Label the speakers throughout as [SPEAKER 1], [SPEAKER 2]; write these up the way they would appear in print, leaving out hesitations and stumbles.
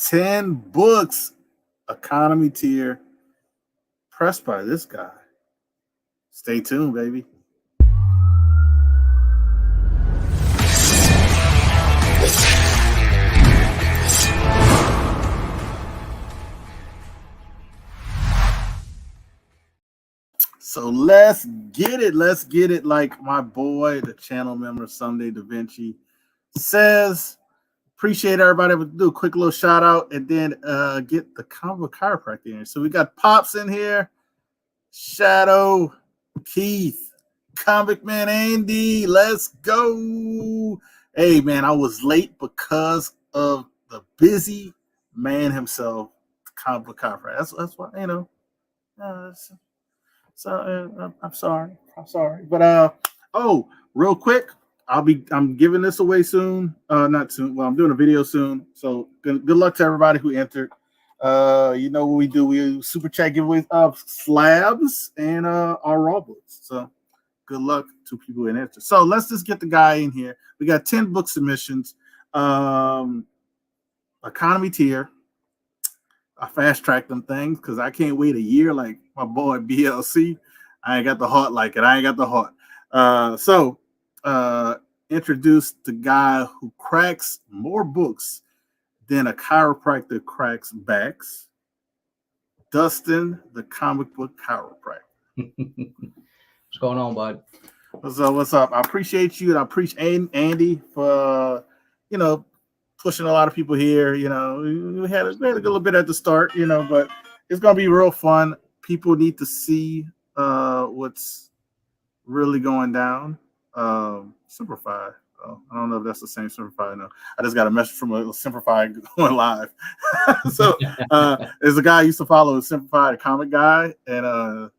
[SPEAKER 1] 10 books, economy tier, pressed by this guy. Stay tuned, baby. So let's get it. Let's get it. Like my boy, the channel member, Sunday Da Vinci, says. Appreciate everybody. We'll do a quick little shout out and then get the combo chiropractor in. So we got Pops in here, Shadow, Keith, Comic Man Andy. Let's go. Hey man, I was late because of the busy man himself, comic book chiropractor. That's why, you know. I'm sorry. But real quick. I'm giving this away soon. Not soon. Well, I'm doing a video soon. So good luck to everybody who entered. You know what we do? We do super chat giveaways of slabs and our raw books. So good luck to people who entered. So let's just get the guy in here. We got 10 book submissions. Economy tier. I fast tracked them things because I can't wait a year like my boy BLC. I ain't got the heart like it. I ain't got the heart. Introduced the guy who cracks more books than a chiropractor cracks backs. Dustin, the comic book chiropractor.
[SPEAKER 2] What's going on, bud?
[SPEAKER 1] What's up? I appreciate you, and I appreciate Andy for pushing a lot of people here. We had a little bit at the start, but it's gonna be real fun. People need to see what's really going down. Simplify. Oh, I don't know if that's the same Simplify. No, I just got a message from a Simplify going live. So there's a guy I used to follow, Simplify, the comic guy, and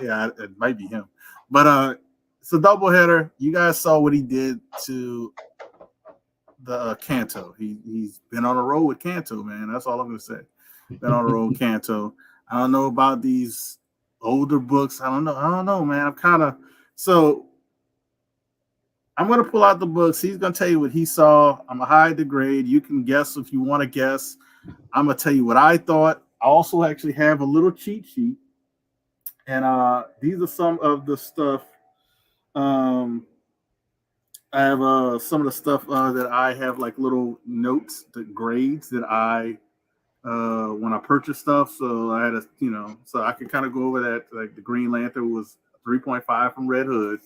[SPEAKER 1] yeah, it might be him. But it's a doubleheader. You guys saw what he did to the Kanto. He's been on a road with Kanto, man. That's all I'm gonna say. Been on a road with Kanto. I don't know about these older books. I don't know, man. I'm going to pull out the books. He's going to tell you what he saw. I'm going to hide the grade. You can guess if you want to guess. I'm going to tell you what I thought. I also actually have a little cheat sheet. And these are some of the stuff. I have some of the stuff that I have, like little notes, the grades that I, when I purchase stuff. So I had so I could kind of go over that. Like the Green Lantern was 3.5 from Red Hood.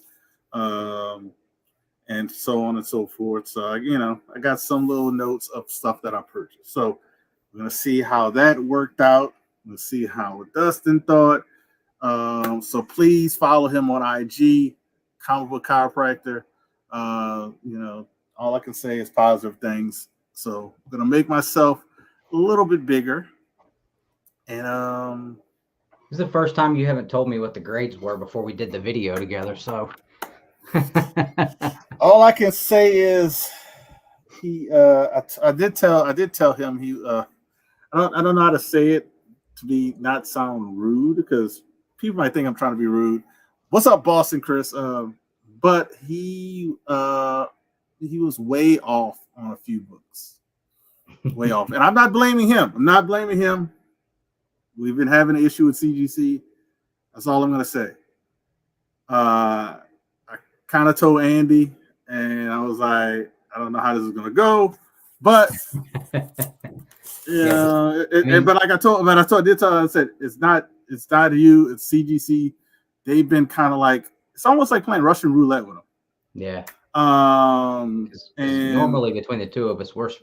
[SPEAKER 1] And so on and so forth. So, I got some little notes of stuff that I purchased. So we're going to see how that worked out. Let's see how Dustin thought. So please follow him on IG, Comic Book Chiropractor. All I can say is positive things. So I'm going to make myself a little bit bigger. And
[SPEAKER 2] this is the first time you haven't told me what the grades were before we did the video together. So
[SPEAKER 1] all I can say is I did tell him he I don't know how to say it to not sound rude, because people might think I'm trying to be rude. What's up, Boston Chris? But he was way off on a few books. Way off. And I'm not blaming him. We've been having an issue with CGC. That's all I'm gonna say. I kind of told Andy, and I was like, I don't know how this is gonna go, but but like I did tell him, I said it's not you, it's CGC. They've been kind of like, it's almost like playing Russian roulette with them.
[SPEAKER 2] Yeah.
[SPEAKER 1] And
[SPEAKER 2] normally between the two of us, we've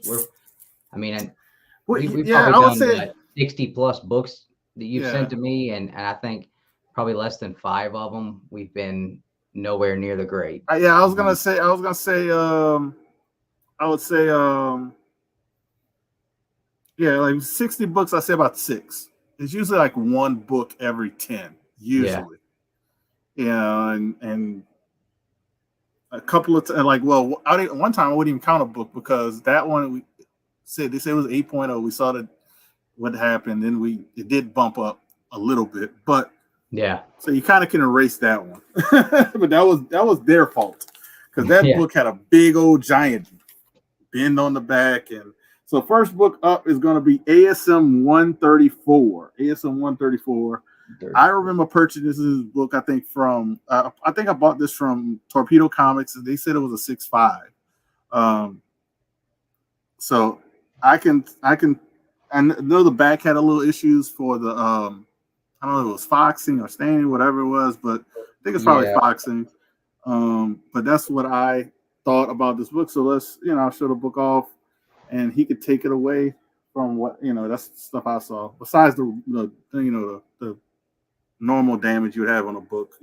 [SPEAKER 1] I
[SPEAKER 2] probably done 60 plus books that you've sent to me, and I think probably less than 5 of them we've been nowhere near the grade.
[SPEAKER 1] I would say like 60 books. I say about 6. It's usually like 1 book every 10 usually. And a couple of one time I wouldn't even count a book, because that one they said it was 8.0. We saw that what happened, then it did bump up a little bit, but
[SPEAKER 2] yeah.
[SPEAKER 1] So you kind of can erase that one. But that was their fault, because that book had a big old giant bend on the back, and So first book up is going to be ASM 134. ASM 134. I remember purchasing this book. I think from I think I bought this from Torpedo Comics, and they said it was a 6.5. So I know the back had a little issues for the I don't know if it was foxing or staining, whatever it was, but I think it's probably foxing. But that's what I thought about this book. So let's, I'll show the book off, and he could take it away from what, that's stuff I saw. Besides the normal damage you would have on a book,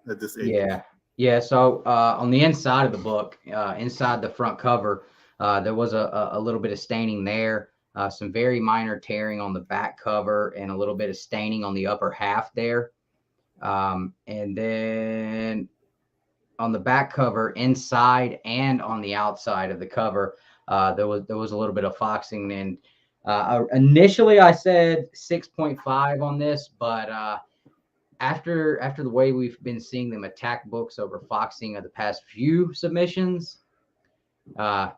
[SPEAKER 1] at this age.
[SPEAKER 2] Yeah. So on the inside of the book, inside the front cover, there was a little bit of staining there. Some very minor tearing on the back cover, and a little bit of staining on the upper half there. And then on the back cover, inside and on the outside of the cover, there was a little bit of foxing. And initially I said 6.5 on this, but after the way we've been seeing them attack books over foxing of the past few submissions, I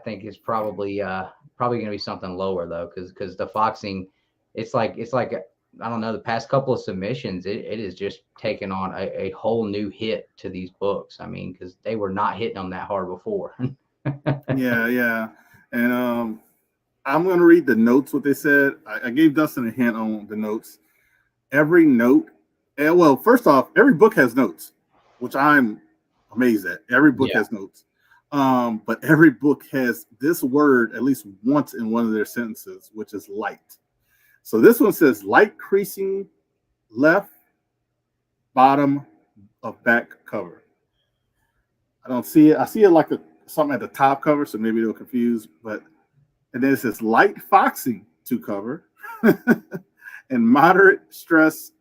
[SPEAKER 2] think it's probably going to be something lower though, because the foxing, it's like I don't know, the past couple of submissions, it is just taken on a whole new hit to these books. I mean, because they were not hitting them that hard before.
[SPEAKER 1] Yeah. And I'm going to read the notes, what they said. I gave Dustin a hint on the notes. Every note, well, first off, every book has notes, which I'm amazed at. Every book has notes. But every book has this word at least once in one of their sentences, which is light. So this one says light creasing left bottom of back cover. I don't see it. I see it like something at the top cover, so maybe they'll confuse. And then it says light foxing to cover and moderate stress,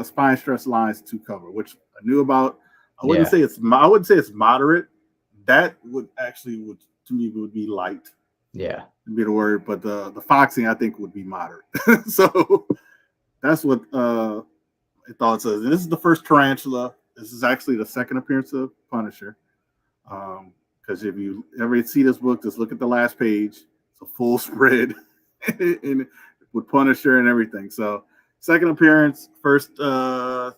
[SPEAKER 1] spine stress lines to cover, which I knew about. I wouldn't say it's moderate. That would to me would be light.
[SPEAKER 2] Yeah.
[SPEAKER 1] Be the word, but the foxing I think would be moderate. So that's what I thought it says. And this is the first tarantula. This is actually the second appearance of Punisher. Because if you ever see this book, just look at the last page. It's a full spread and with Punisher and everything. So second appearance, first tarantula.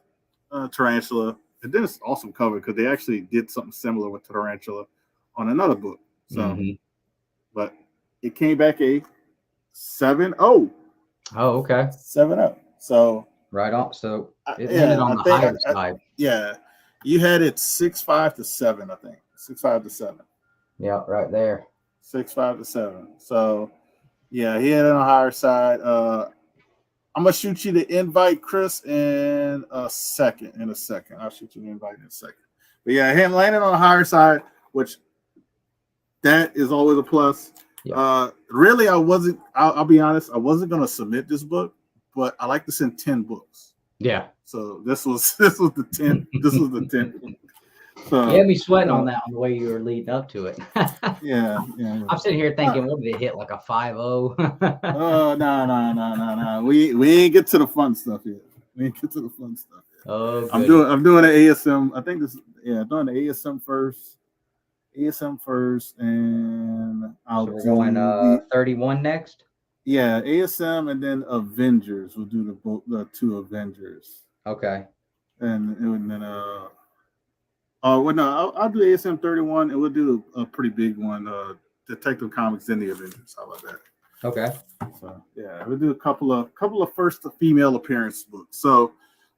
[SPEAKER 1] And then it's awesome cover because they actually did something similar with tarantula on another book. So, but it came back a 7.0.
[SPEAKER 2] Oh, okay.
[SPEAKER 1] 7.0. So
[SPEAKER 2] right on. So it ended on the higher side.
[SPEAKER 1] Yeah. You had it 6.5 to 7, I think. 6.5 to 7.
[SPEAKER 2] Yeah, right there.
[SPEAKER 1] 6.5 to 7. So yeah, he had it on the higher side. I'm gonna shoot you the invite, Chris, in a second. I'll shoot you the invite in a second. But yeah, him landing on the higher side, which that is always a plus. Yeah. Really, I'll be honest, I wasn't gonna submit this book, but I like to send 10 books.
[SPEAKER 2] Yeah.
[SPEAKER 1] So this was the 10th. This was the 10th. So,
[SPEAKER 2] you had me sweating on that on the way you were leading up to it.
[SPEAKER 1] Yeah.
[SPEAKER 2] I'm sitting here thinking, what did it hit, like a 5.0?
[SPEAKER 1] Oh, no. We ain't get to the fun stuff yet.
[SPEAKER 2] Oh,
[SPEAKER 1] I'm doing an ASM. I think I'm doing the ASM first. And
[SPEAKER 2] we're going 31 next.
[SPEAKER 1] Yeah, ASM and then Avengers. We'll do the 2 Avengers.
[SPEAKER 2] Okay.
[SPEAKER 1] And then I'll do ASM 31, and we'll do a pretty big one, Detective Comics in the Avengers. How about that?
[SPEAKER 2] Okay.
[SPEAKER 1] So yeah, we'll do a couple of first female appearance books. So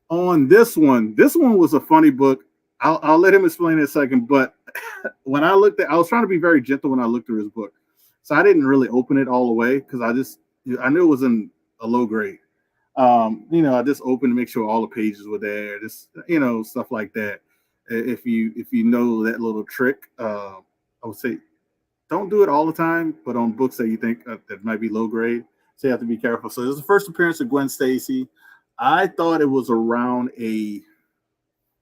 [SPEAKER 1] on this one was a funny book. I'll let him explain in a second, but when I was trying to be very gentle when I looked through his book. So I didn't really open it all the way because I knew it was in a low grade. I just opened to make sure all the pages were there, just stuff like that. If you know that little trick, I would say don't do it all the time, but on books that you think that might be low grade, so you have to be careful. So this is the first appearance of Gwen Stacy. I thought it was around a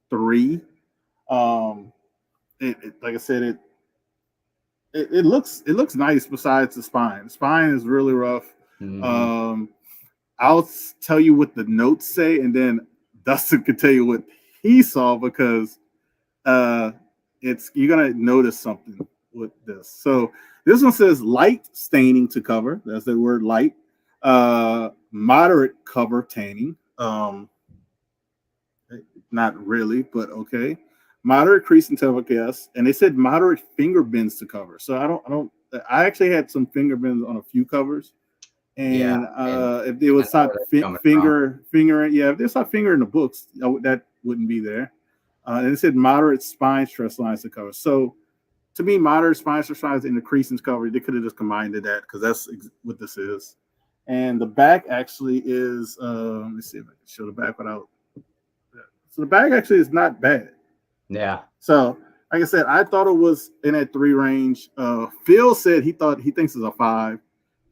[SPEAKER 1] 3. Like I said, it looks nice besides the spine. The spine is really rough. Mm-hmm. I'll tell you what the notes say, and then Dustin can tell you what he saw, because you're gonna notice something. with this. So this one says light staining to cover. That's the word light. Moderate cover tanning. Not really, but okay. Moderate crease and tail, yes. And they said moderate finger bends to cover. So I actually had some finger bends on a few covers.
[SPEAKER 2] Yeah,
[SPEAKER 1] And
[SPEAKER 2] and
[SPEAKER 1] if there was
[SPEAKER 2] I know
[SPEAKER 1] not
[SPEAKER 2] where that's coming from.
[SPEAKER 1] finger, yeah, if there's not finger in the books, that wouldn't be there. And it said moderate spine stress lines to cover. So to me, moderate spine stress lines in the crease and cover, they could have just combined to that because that's what this is. And the back actually is, let me see if I can show the back without. So the back actually is not bad.
[SPEAKER 2] Yeah.
[SPEAKER 1] So, like I said, I thought it was in that 3 range. Phil said he thinks it's a 5.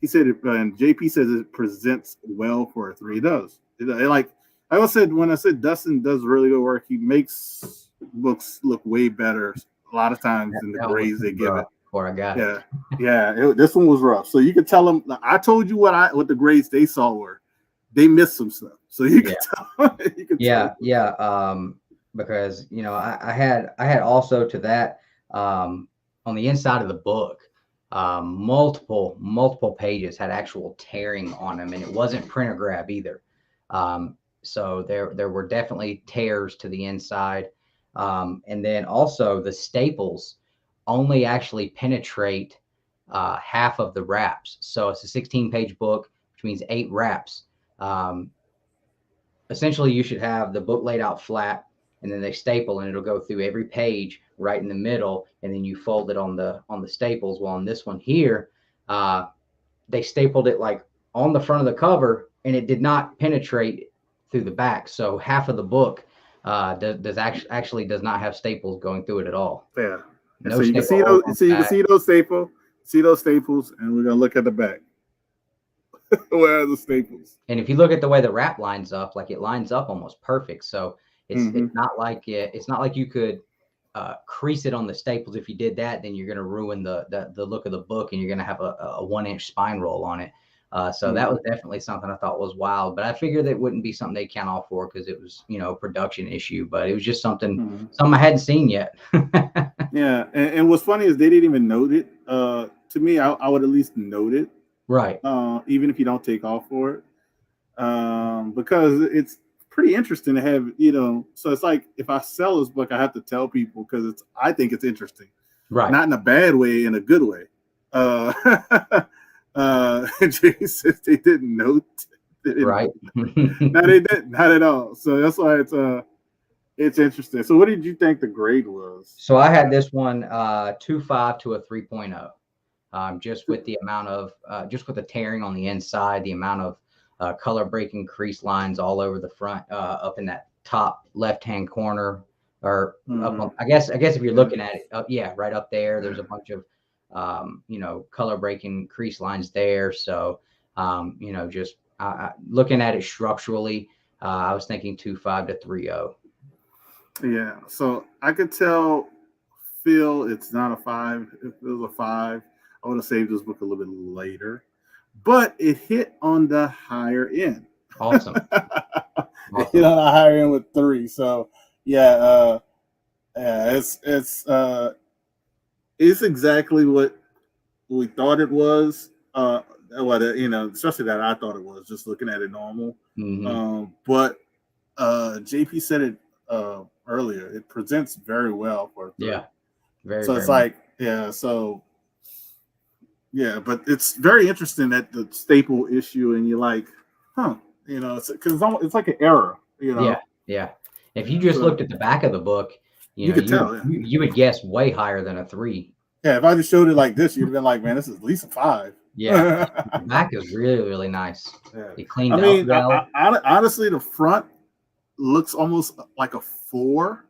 [SPEAKER 1] He said it, and JP says it presents well for a 3. It does. Like I said, when I said Dustin does really good work, he makes books look way better a lot of times than the grades they give it.
[SPEAKER 2] Before I got it.
[SPEAKER 1] Yeah. This one was rough. So you could tell them. I told you what the grades they saw were. They missed some stuff. So you could tell.
[SPEAKER 2] Because I had also to that on the inside of the book, multiple pages had actual tearing on them, and it wasn't printer grab either. So there were definitely tears to the inside, and then also the staples only actually penetrate half of the wraps. So it's a 16-page book, which means 8 wraps. Essentially, you should have the book laid out flat, and then they staple, and it'll go through every page right in the middle, and then you fold it on the staples. Well, on this one here, they stapled it like on the front of the cover, and it did not penetrate through the back. So half of the book does not have staples going through it at all.
[SPEAKER 1] Yeah.
[SPEAKER 2] No
[SPEAKER 1] so you can see those. So you can see those staples, and we're gonna look at the back. Where are the staples?
[SPEAKER 2] And if you look at the way the wrap lines up, like it lines up almost perfect. So it's not like you could crease it on the staples. If you did that, then you're going to ruin the look of the book, and you're going to have a 1-inch spine roll on it. So that was definitely something I thought was wild, but I figured that wouldn't be something they count off for because it was, a production issue, but it was just something I hadn't seen yet.
[SPEAKER 1] Yeah. And what's funny is they didn't even note it. To me, I would at least note it.
[SPEAKER 2] Right.
[SPEAKER 1] Even if you don't take off for it. Because it's pretty interesting to have, so it's like if I sell this book, I have to tell people because I think it's interesting.
[SPEAKER 2] Right.
[SPEAKER 1] Not in a bad way, in a good way. Jay says they didn't note.
[SPEAKER 2] Right.
[SPEAKER 1] No, they didn't. Not at all. So that's why it's interesting. So what did you think the grade was?
[SPEAKER 2] So I had this one 2.5 to a 3.0. Just with the amount of just with the tearing on the inside, the amount of color breaking crease lines all over the front, up in that top left-hand corner, or up on, I guess if you're looking at it, right up there, there's a bunch of color breaking crease lines there. So just looking at it structurally, I was thinking 2.5 to 3.0.
[SPEAKER 1] Yeah, so I could tell Phil it's not a 5. If it was a 5, I would have saved this book a little bit later, but it hit on the higher end.
[SPEAKER 2] Awesome.
[SPEAKER 1] It hit on the higher end with 3. So it's exactly what we thought it was. Especially that I thought it was just looking at it normal. But JP said it earlier. It presents very well for 3.
[SPEAKER 2] Yeah. Very.
[SPEAKER 1] So it's like but it's very interesting that the staple issue, and you're like, it's because it's like an error,
[SPEAKER 2] Yeah. If you just looked at the back of the book, you could tell. You would guess way higher than a 3.
[SPEAKER 1] Yeah, if I just showed it like this, you'd have been like, man, this is at least a 5.
[SPEAKER 2] Yeah, the back is really, really nice.
[SPEAKER 1] Yeah.
[SPEAKER 2] It cleaned up well.
[SPEAKER 1] Honestly, the front looks almost like a 4.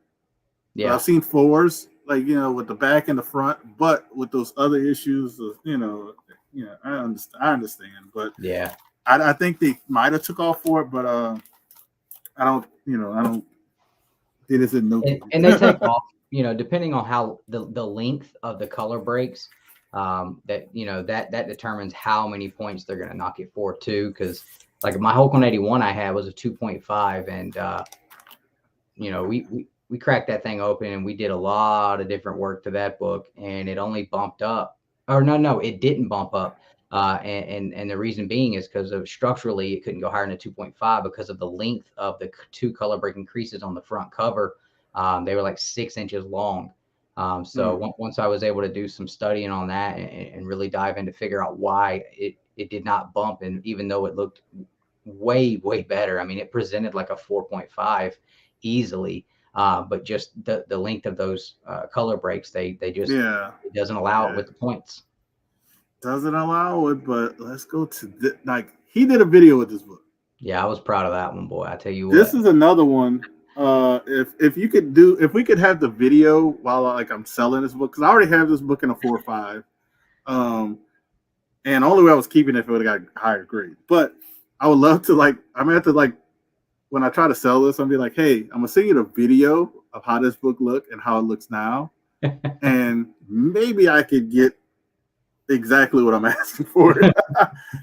[SPEAKER 2] Yeah,
[SPEAKER 1] I've seen 4s. Like, with the back and the front, but with those other issues of, I understand, but
[SPEAKER 2] yeah,
[SPEAKER 1] I think they might have took off for it, but I don't, they just didn't know.
[SPEAKER 2] And they take off, depending on how the length of the color breaks, that determines how many points they're going to knock it for too. Because like my Hulk 181 I had was a 2.5, and we cracked that thing open and we did a lot of different work to that book, and it only bumped up. Or no, it didn't bump up. And the reason being is because of structurally it couldn't go higher than a 2.5 because of the length of the two color breaking creases on the front cover. They were like 6 inches long. So once I was able to do some studying on that and really dive in to figure out why it did not bump, and even though it looked way better, I mean, it presented like a 4.5 easily, but just the length of those color breaks, they just it doesn't allow it with the points.
[SPEAKER 1] Doesn't allow it, but let's go to like he did a video with this book.
[SPEAKER 2] Yeah, I was proud of that one, boy. I tell you
[SPEAKER 1] this is another one. If we could have the video while like I'm selling this book, because I already have this book in a 4.5, and only way I was keeping it if it would have got higher grade. But I would love to I'm gonna have to when I try to sell this, I'll be like, hey, I'm gonna send you the video of how this book looked and how it looks now, and maybe I could get exactly what I'm asking for,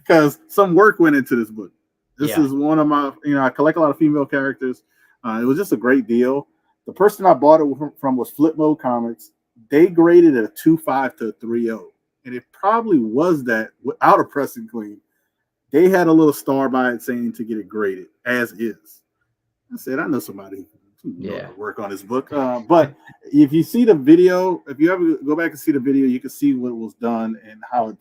[SPEAKER 1] because some work went into this book. This is one of my, I collect a lot of female characters. It was just a great deal. The person I bought it from was Flip Mode Comics. They graded it a 2.5 to a 3.0, and it probably was that without a pressing clean. They had a little star by it saying to get it graded as is. I said, I know somebody who knows to work on this book. But if you see the video, if you ever go back and see the video, you can see what was done and how it,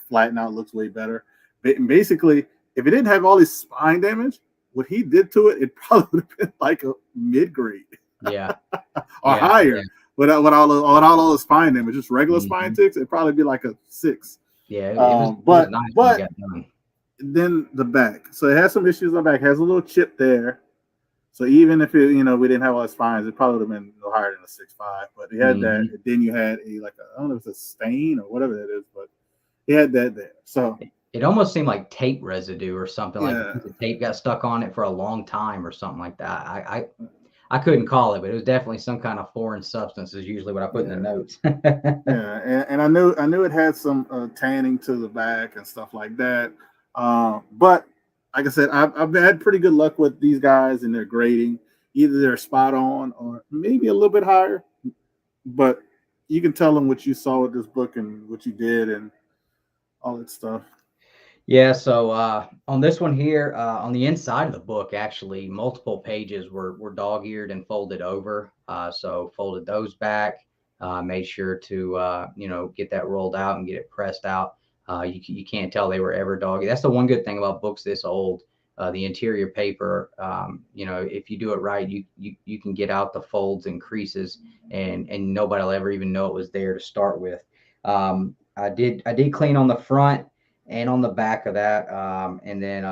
[SPEAKER 1] flattened out, looks way better. And basically, if it didn't have all this spine damage, what he did to it, it probably would have been like a mid-grade.
[SPEAKER 2] Yeah.
[SPEAKER 1] Or higher. Yeah. Without all the spine damage, just regular spine ticks, it'd probably be like a 6.
[SPEAKER 2] Yeah, it was nice when it got done.
[SPEAKER 1] Then the back. So it has some issues on the back. It has a little chip there. So even if it, we didn't have all the spines, it probably would have been no higher than a 6.5. But it had that. And then you had I don't know if it's a stain or whatever that is, but it had that there. So
[SPEAKER 2] it almost seemed like tape residue or something. Like the tape got stuck on it for a long time or something like that. I couldn't call it, but it was definitely some kind of foreign substance is usually what I put in the notes.
[SPEAKER 1] And I knew it had some tanning to the back and stuff like that. But like I said, I've had pretty good luck with these guys and their grading. Either they're spot on or maybe a little bit higher, but you can tell them what you saw with this book and what you did and all that stuff.
[SPEAKER 2] Yeah, so on this one here, on the inside of the book, actually, multiple pages were dog-eared and folded over. So folded those back, made sure to, get that rolled out and get it pressed out. You can't tell they were ever dog-eared. That's the one good thing about books this old. The interior paper, if you do it right, you can get out the folds and creases, and nobody will ever even know it was there to start with. I did clean on the front and on the back of that, and then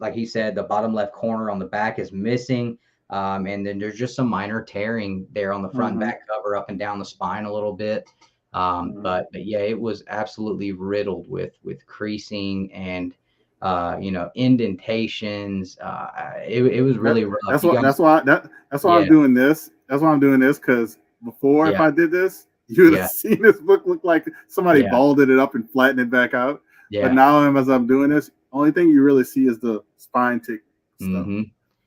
[SPEAKER 2] like he said, the bottom left corner on the back is missing, and then there's just some minor tearing there on the front and back cover, up and down the spine a little bit. But yeah, it was absolutely riddled with creasing and indentations. It was really rough.
[SPEAKER 1] That's why I'm doing this. That's why I'm doing this, because before, if I did this, you would have seen this book look like somebody balded it up and flattened it back out. Yeah. But now, as I'm doing this, only thing you really see is the spine tick stuff.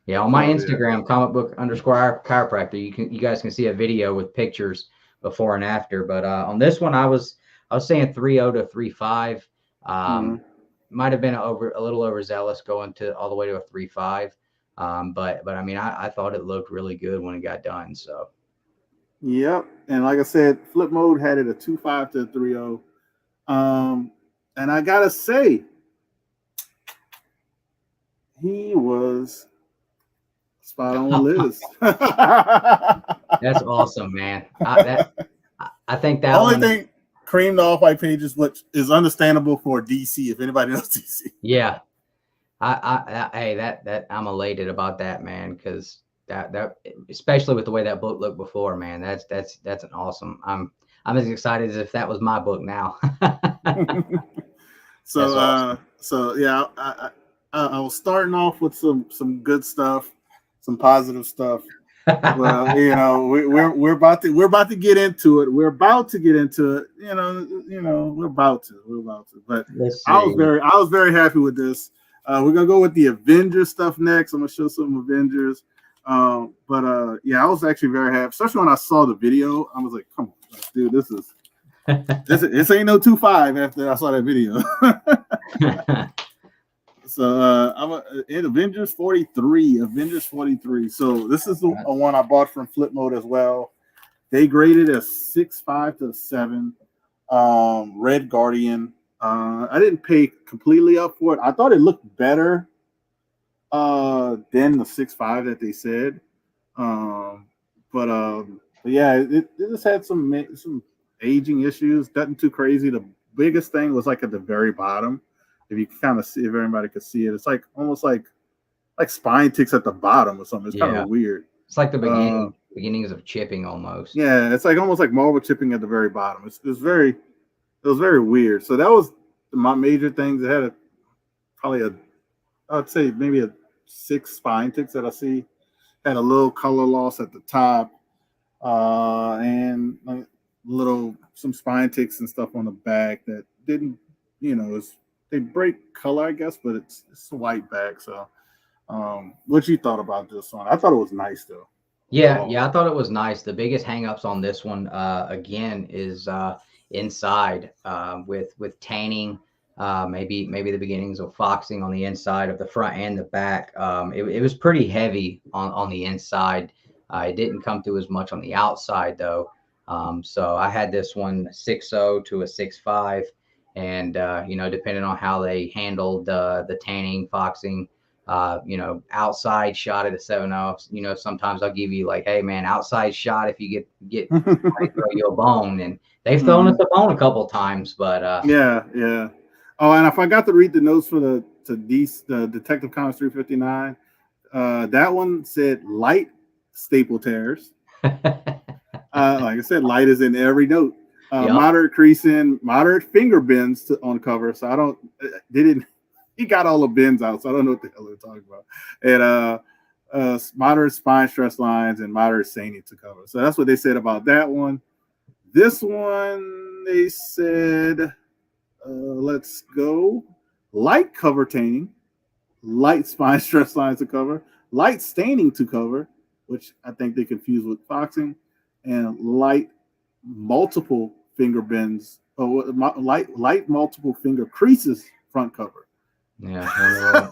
[SPEAKER 2] Yeah, on my Instagram, _chiropractor, you guys can see a video with pictures before and after. But on this one, I was saying 3.0 to 3.5. Might have been a little overzealous going to all the way to a 3.5. But I mean, I thought it looked really good when it got done. So.
[SPEAKER 1] Yep, and like I said, Flip Mode had it a 2.5 to a 3.0. And I gotta say, he was spot on with Liz.
[SPEAKER 2] That's awesome, man. I think that
[SPEAKER 1] only thing creamed off white pages, which is understandable for DC. If anybody knows DC,
[SPEAKER 2] yeah. Hey, that I'm elated about that, man, because that especially with the way that book looked before, man. That's an awesome. I'm as excited as if that was my book now.
[SPEAKER 1] So awesome. I was starting off with some good stuff, some positive stuff. Well, we're about to get into it. We're about to get into it. We're about to. But I was very happy with this. We're gonna go with the Avengers stuff next. I'm gonna show some Avengers. Yeah, I was actually very happy, especially when I saw the video. I was like, come on, dude, this ain't no 2.5 after I saw that video. So in Avengers 43. Avengers 43. So this is the one I bought from Flip Mode as well. They graded a 6.5 to 7. Red Guardian. I didn't pay completely up for it. I thought it looked better than the 6.5 that they said. But yeah, it just had some aging issues. Nothing too crazy. The biggest thing was like at the very bottom. If you kind of see, if everybody could see it, it's like almost like spine ticks at the bottom or something. It's kind of weird.
[SPEAKER 2] It's like the beginnings of chipping almost.
[SPEAKER 1] Yeah, it's like almost like marble chipping at the very bottom. It was very weird. So that was my major things. It had I'd say maybe a 6 spine ticks that I see. Had a little color loss at the top, and like some spine ticks and stuff on the back that didn't, they break color, I guess, but it's white back. So, what you thought about this one? I thought it was nice though.
[SPEAKER 2] Yeah, I thought it was nice. The biggest hangups on this one, again, is inside with tanning. Maybe the beginnings of foxing on the inside of the front and the back. It was pretty heavy on the inside. It didn't come through as much on the outside though. So I had this one 6.0 to a 6.5, and depending on how they handled the tanning, foxing, outside shot at a 7.0. Sometimes I'll give you like, hey man, outside shot if you get throw you a bone, and they've thrown us a bone a couple of times, but
[SPEAKER 1] yeah. Oh, and I forgot to read the notes for the Detective Comics 359. That one said light staple tears. Like I said, light is in every note. Yep. Moderate creasing, moderate finger bends on cover. So he got all the bends out, so I don't know what the hell they're talking about. And moderate spine stress lines and moderate staining to cover. So that's what they said about that one. This one, they said, let's go. Light cover tanning, light spine stress lines to cover, light staining to cover, which I think they confuse with foxing, and light multiple finger bends, light multiple finger creases front cover.
[SPEAKER 2] Yeah.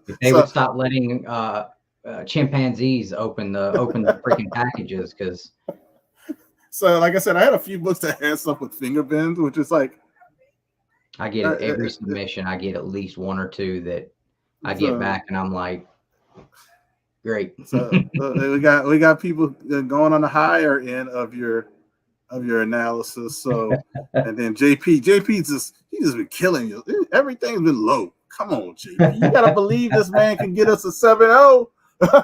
[SPEAKER 2] If they would stop letting chimpanzees open the freaking packages, because.
[SPEAKER 1] So, like I said, I had a few books that had stuff with finger bends, which is like.
[SPEAKER 2] I get it every submission. I get at least one or two that I get back, and I'm like, great.
[SPEAKER 1] So we got people going on the higher end of your analysis. So, and then JP's just been killing you. Everything's been low. Come on, JP. You gotta believe this man can get us a 7.0.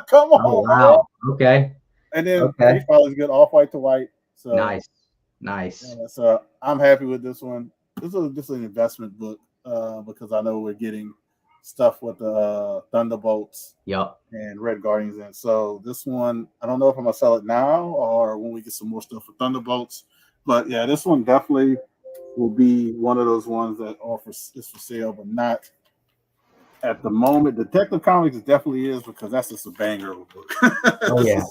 [SPEAKER 1] Come on.
[SPEAKER 2] Oh, wow. Man. Okay.
[SPEAKER 1] And then probably good off white to white. So
[SPEAKER 2] nice.
[SPEAKER 1] Yeah, so I'm happy with this one. This is just an investment book because I know we're getting stuff with the Thunderbolts, and Red Guardians, and so this one I don't know if I'm gonna sell it now or when we get some more stuff with Thunderbolts. But yeah, this one definitely will be one of those ones that is for sale, but not at the moment. Detective Comics definitely is, because that's just a banger of a book.
[SPEAKER 2] Oh yeah,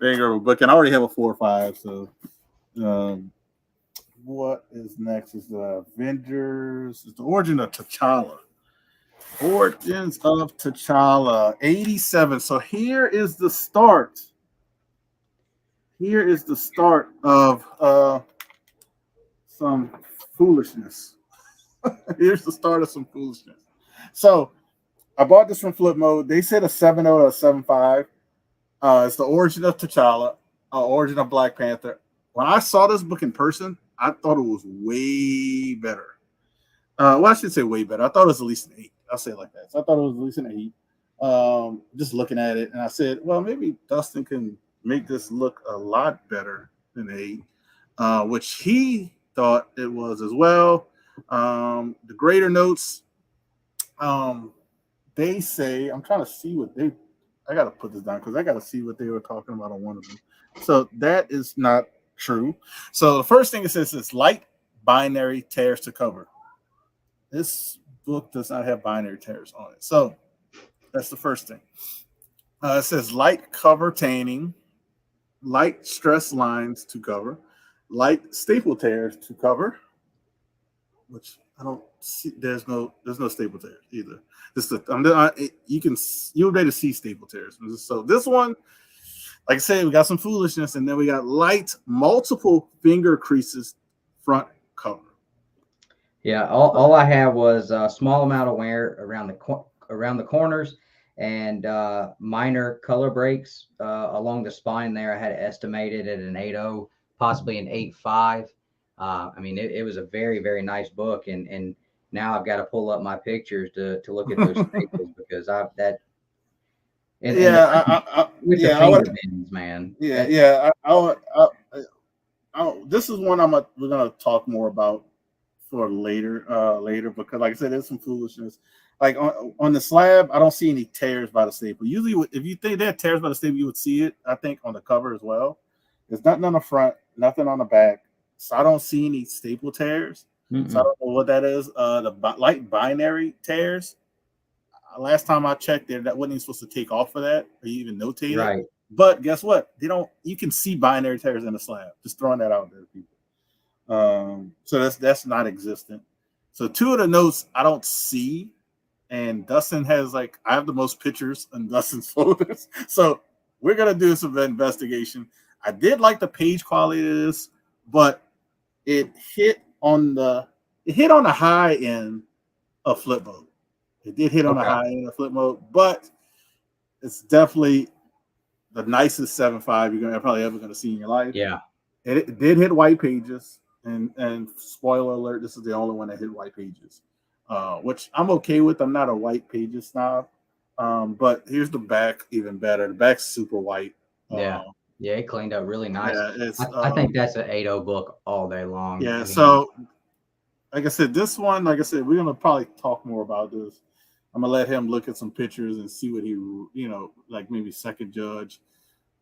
[SPEAKER 1] banger of a book, and I already have a 4 or 5. So. What is next is the Avengers. It's the Origin of T'Challa. Origins of T'Challa, 87. So here is the start. Here is the start of some foolishness. Here's the start of some foolishness. So I bought this from Flip Mode. They said a 7.0 or a 7.5. It's the Origin of T'Challa, Origin of Black Panther. When I saw this book in person, I thought it was way better. Well, I should say way better. I thought it was at least an 8. I'll say it like that. So I thought it was at least an 8. Just looking at it, and I said, well, maybe Dustin can make this look a lot better than 8, which he thought it was as well. The grader notes, they say, I'm trying to see I got to put this down because I got to see what they were talking about on one of them. So that is not true. So the first thing it says is light binary tears to cover. This book does not have binary tears on it. So that's the first thing. It says light cover tanning, light stress lines to cover, light staple tears to cover, which I don't see. There's no staple tears either. This the you'll be able to see staple tears. So this one, like I said, we got some foolishness, and then we got light multiple finger creases front cover.
[SPEAKER 2] Yeah, all I had was a small amount of wear around the corners, and minor color breaks along the spine there. I had it estimated at an 8.0, possibly an 8.5. I mean, it was a very, very nice book, and now I've got to pull up my pictures to look at those staples because I've that and with the
[SPEAKER 1] I
[SPEAKER 2] finger
[SPEAKER 1] would,
[SPEAKER 2] bends, man.
[SPEAKER 1] yeah. This is one we're gonna talk more about for later because, like I said, there's some foolishness. Like on the slab, I don't see any tears by the staple. Usually, if you think they had tears by the staple, you would see it. I think on the cover as well. There's nothing on the front, nothing on the back, so I don't see any staple tears. So I don't know what that is. Light binary tears. Last time I checked, there that wasn't even supposed to take off for that or even notate
[SPEAKER 2] Right.
[SPEAKER 1] it. But guess what? They don't. You can see binary tears in the slab. Just throwing that out there, people. So that's not existent. So two of the notes I don't see, and Dustin has I have the most pictures in Dustin's folders. So we're gonna do some investigation. I did like the page quality of this, but it hit on the high end of flip mode. It did hit on the high end of flip mode, but it's definitely the nicest 7.5 you're probably ever going to see in your life.
[SPEAKER 2] Yeah.
[SPEAKER 1] It did hit white pages, and spoiler alert, this is the only one that hit white pages, which I'm okay with. I'm not a white pages snob, but here's the back, even better. The back's super white.
[SPEAKER 2] Yeah, it cleaned up really nice.
[SPEAKER 1] Yeah,
[SPEAKER 2] I think that's an 8.0 book all day long.
[SPEAKER 1] Yeah,
[SPEAKER 2] I mean,
[SPEAKER 1] so like I said, this one, like I said, we're gonna probably talk more about this. I'm gonna let him look at some pictures and see what he, like maybe second judge.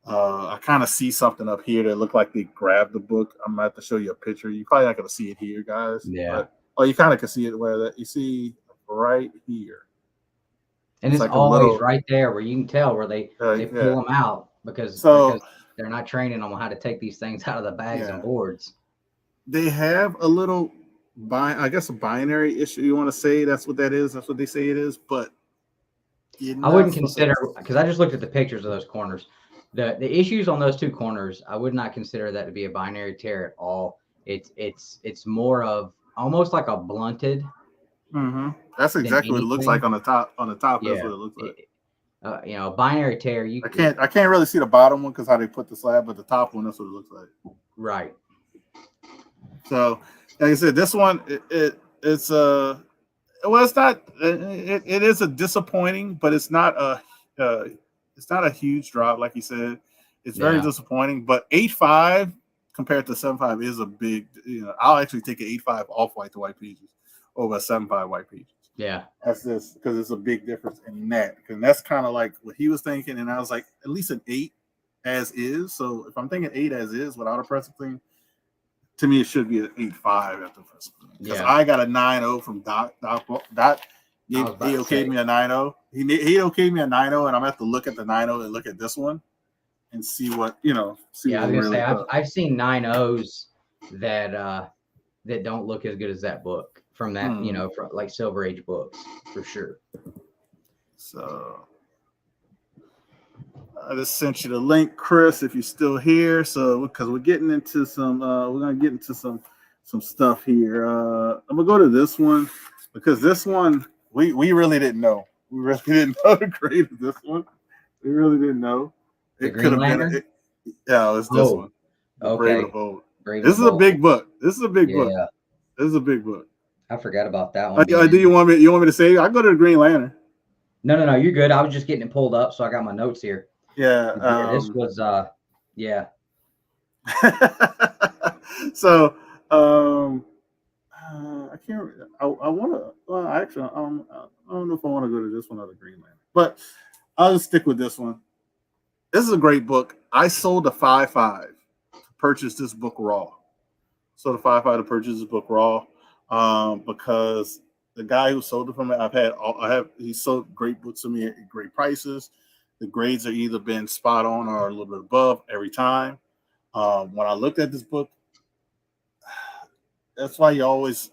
[SPEAKER 1] I kind of see something up here that looked like they grabbed the book. I'm gonna have to show you a picture. You're probably not gonna see it here, guys.
[SPEAKER 2] Yeah.
[SPEAKER 1] But, you kind of can see it where that you see right here.
[SPEAKER 2] And it's always right there where you can tell where they pull them out because they're not training them on how to take these things out of the bags and boards.
[SPEAKER 1] They have a little I guess a binary issue. You want to say that's what that is? That's what they say it is, but
[SPEAKER 2] I wouldn't consider, because I just looked at the pictures of those corners. The issues on those two corners, I would not consider that to be a binary tear at all. It's more of almost like a blunted.
[SPEAKER 1] Mm-hmm. That's exactly what it looks like on the top. On the top, that's what it looks like.
[SPEAKER 2] A binary tear.
[SPEAKER 1] I can't really see the bottom one because how they put the slab, but the top one, that's what it looks like.
[SPEAKER 2] Right.
[SPEAKER 1] So, like I said, this one it's not. It is a disappointing, but it's not a huge drop, like you said. It's very disappointing, but 8.5 compared to 7.5 is a big. I'll actually take an 8.5 off white to white pages over a 7.5 white pages.
[SPEAKER 2] Yeah,
[SPEAKER 1] that's this because it's a big difference in that. Because that's kind of like what he was thinking, and I was like, at least an 8 as is. So if I'm thinking 8 as is without a pressing thing, to me it should be an 8.5 after pressing. Because I got a 9.0 from Dot. He okayed me a 9.0. He okayed me a 9.0, and I'm gonna have to look at the 9.0 and look at this one and see what See
[SPEAKER 2] I was gonna say I've seen 9.0s that don't look as good as that book from that from like Silver Age books for sure.
[SPEAKER 1] So I just sent you the link, Chris, if you're still here. So because we're getting into some we're gonna get into some stuff here. I'm gonna go to this one because this one we really didn't know. We really didn't know the grade of this one. We really didn't know.
[SPEAKER 2] It could have been.
[SPEAKER 1] It's this one.
[SPEAKER 2] Okay.
[SPEAKER 1] Brave and Bold. This is a big book. This is a big book. This is a big book.
[SPEAKER 2] I forgot about that one.
[SPEAKER 1] Do you want me to say? I go to the Green Lantern.
[SPEAKER 2] No, you're good. I was just getting it pulled up, so I got my notes here.
[SPEAKER 1] Yeah.
[SPEAKER 2] This was
[SPEAKER 1] So I can't. I want to. Well, actually, I don't know if I want to go to this one or the Green Lantern, but I'll just stick with this one. This is a great book. I sold a 5.5 to purchase this book raw. Sold a 5.5 to purchase this book raw, because the guy who sold it from me, he sold great books to me at great prices. The grades are either been spot on or a little bit above every time. When I looked at this book, that's why you always,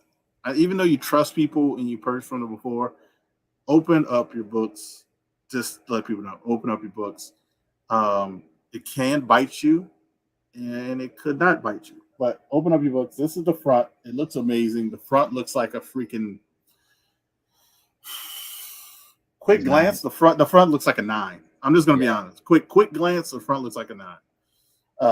[SPEAKER 1] even though you trust people and you purchased from them before, open up your books. Just let people know. Open up your books. Um, it can bite you, and it could not bite you. But open up your books. This is the front. It looks amazing. The front looks like a freaking quick
[SPEAKER 2] It's nice.
[SPEAKER 1] glance. The front looks like a 9. I'm just gonna be
[SPEAKER 2] Yeah.
[SPEAKER 1] honest. Quick glance. The front looks like a 9.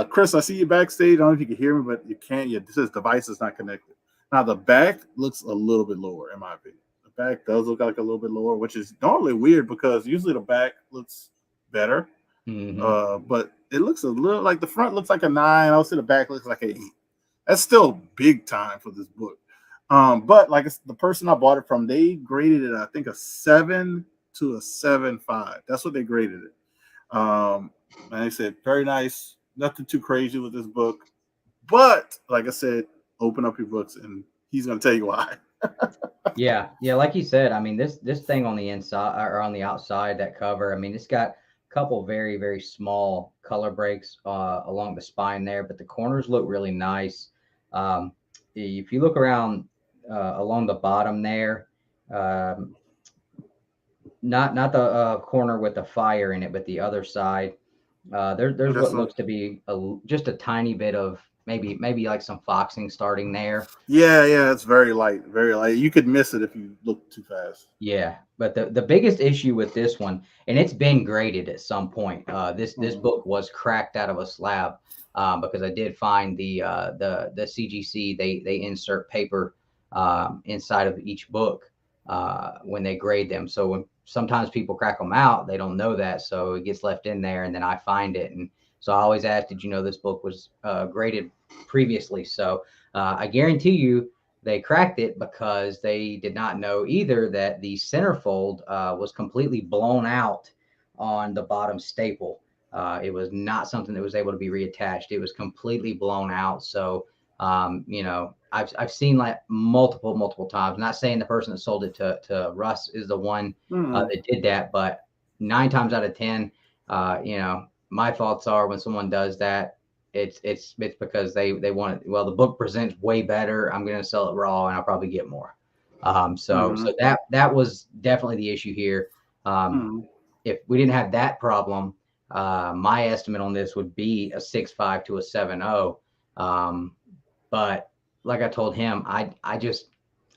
[SPEAKER 1] Chris, I see you backstage. I don't know if you can hear me, but you can't yet. This device is not connected. Now the back looks a little bit lower, in my opinion. The back does look like a little bit lower, which is normally weird because usually the back looks better. But it looks a little like the front looks like a 9. I'll say the back looks like an 8. That's still big time for this book. But like the person I bought it from, they graded it, I think, a 7 to a 7.5. That's what they graded it. And they said, very nice. Nothing too crazy with this book. But like I said, open up your books and he's going to tell you why.
[SPEAKER 2] Yeah, like you said, I mean, this thing on the inside or on the outside, that cover, I mean, it's got a couple very, very small color breaks along the spine there, but the corners look really nice. If you look around along the bottom there, um, not the corner with the fire in it, but the other side, there's what looks to be just a tiny bit of maybe like some foxing starting there.
[SPEAKER 1] Yeah, it's very light, very light. You could miss it if you look too fast.
[SPEAKER 2] Yeah, but the biggest issue with this one, and it's been graded at some point. This book was cracked out of a slab because I did find the CGC, they insert paper inside of each book when they grade them. So when sometimes people crack them out, they don't know that, so it gets left in there, and then I find it. And so I always ask, did you know this book was graded previously? So I guarantee you they cracked it because they did not know either that the centerfold was completely blown out on the bottom staple. It was not something that was able to be reattached. It was completely blown out. So, I've seen like multiple times. I'm not saying the person that sold it to Russ is the one that did that, but 9 times out of 10, my thoughts are when someone does that, it's because they want it. Well, the book presents way better. I'm going to sell it raw, and I'll probably get more. So that was definitely the issue here. If we didn't have that problem, my estimate on this would be a 6.5 to a 7.0. But like I told him, I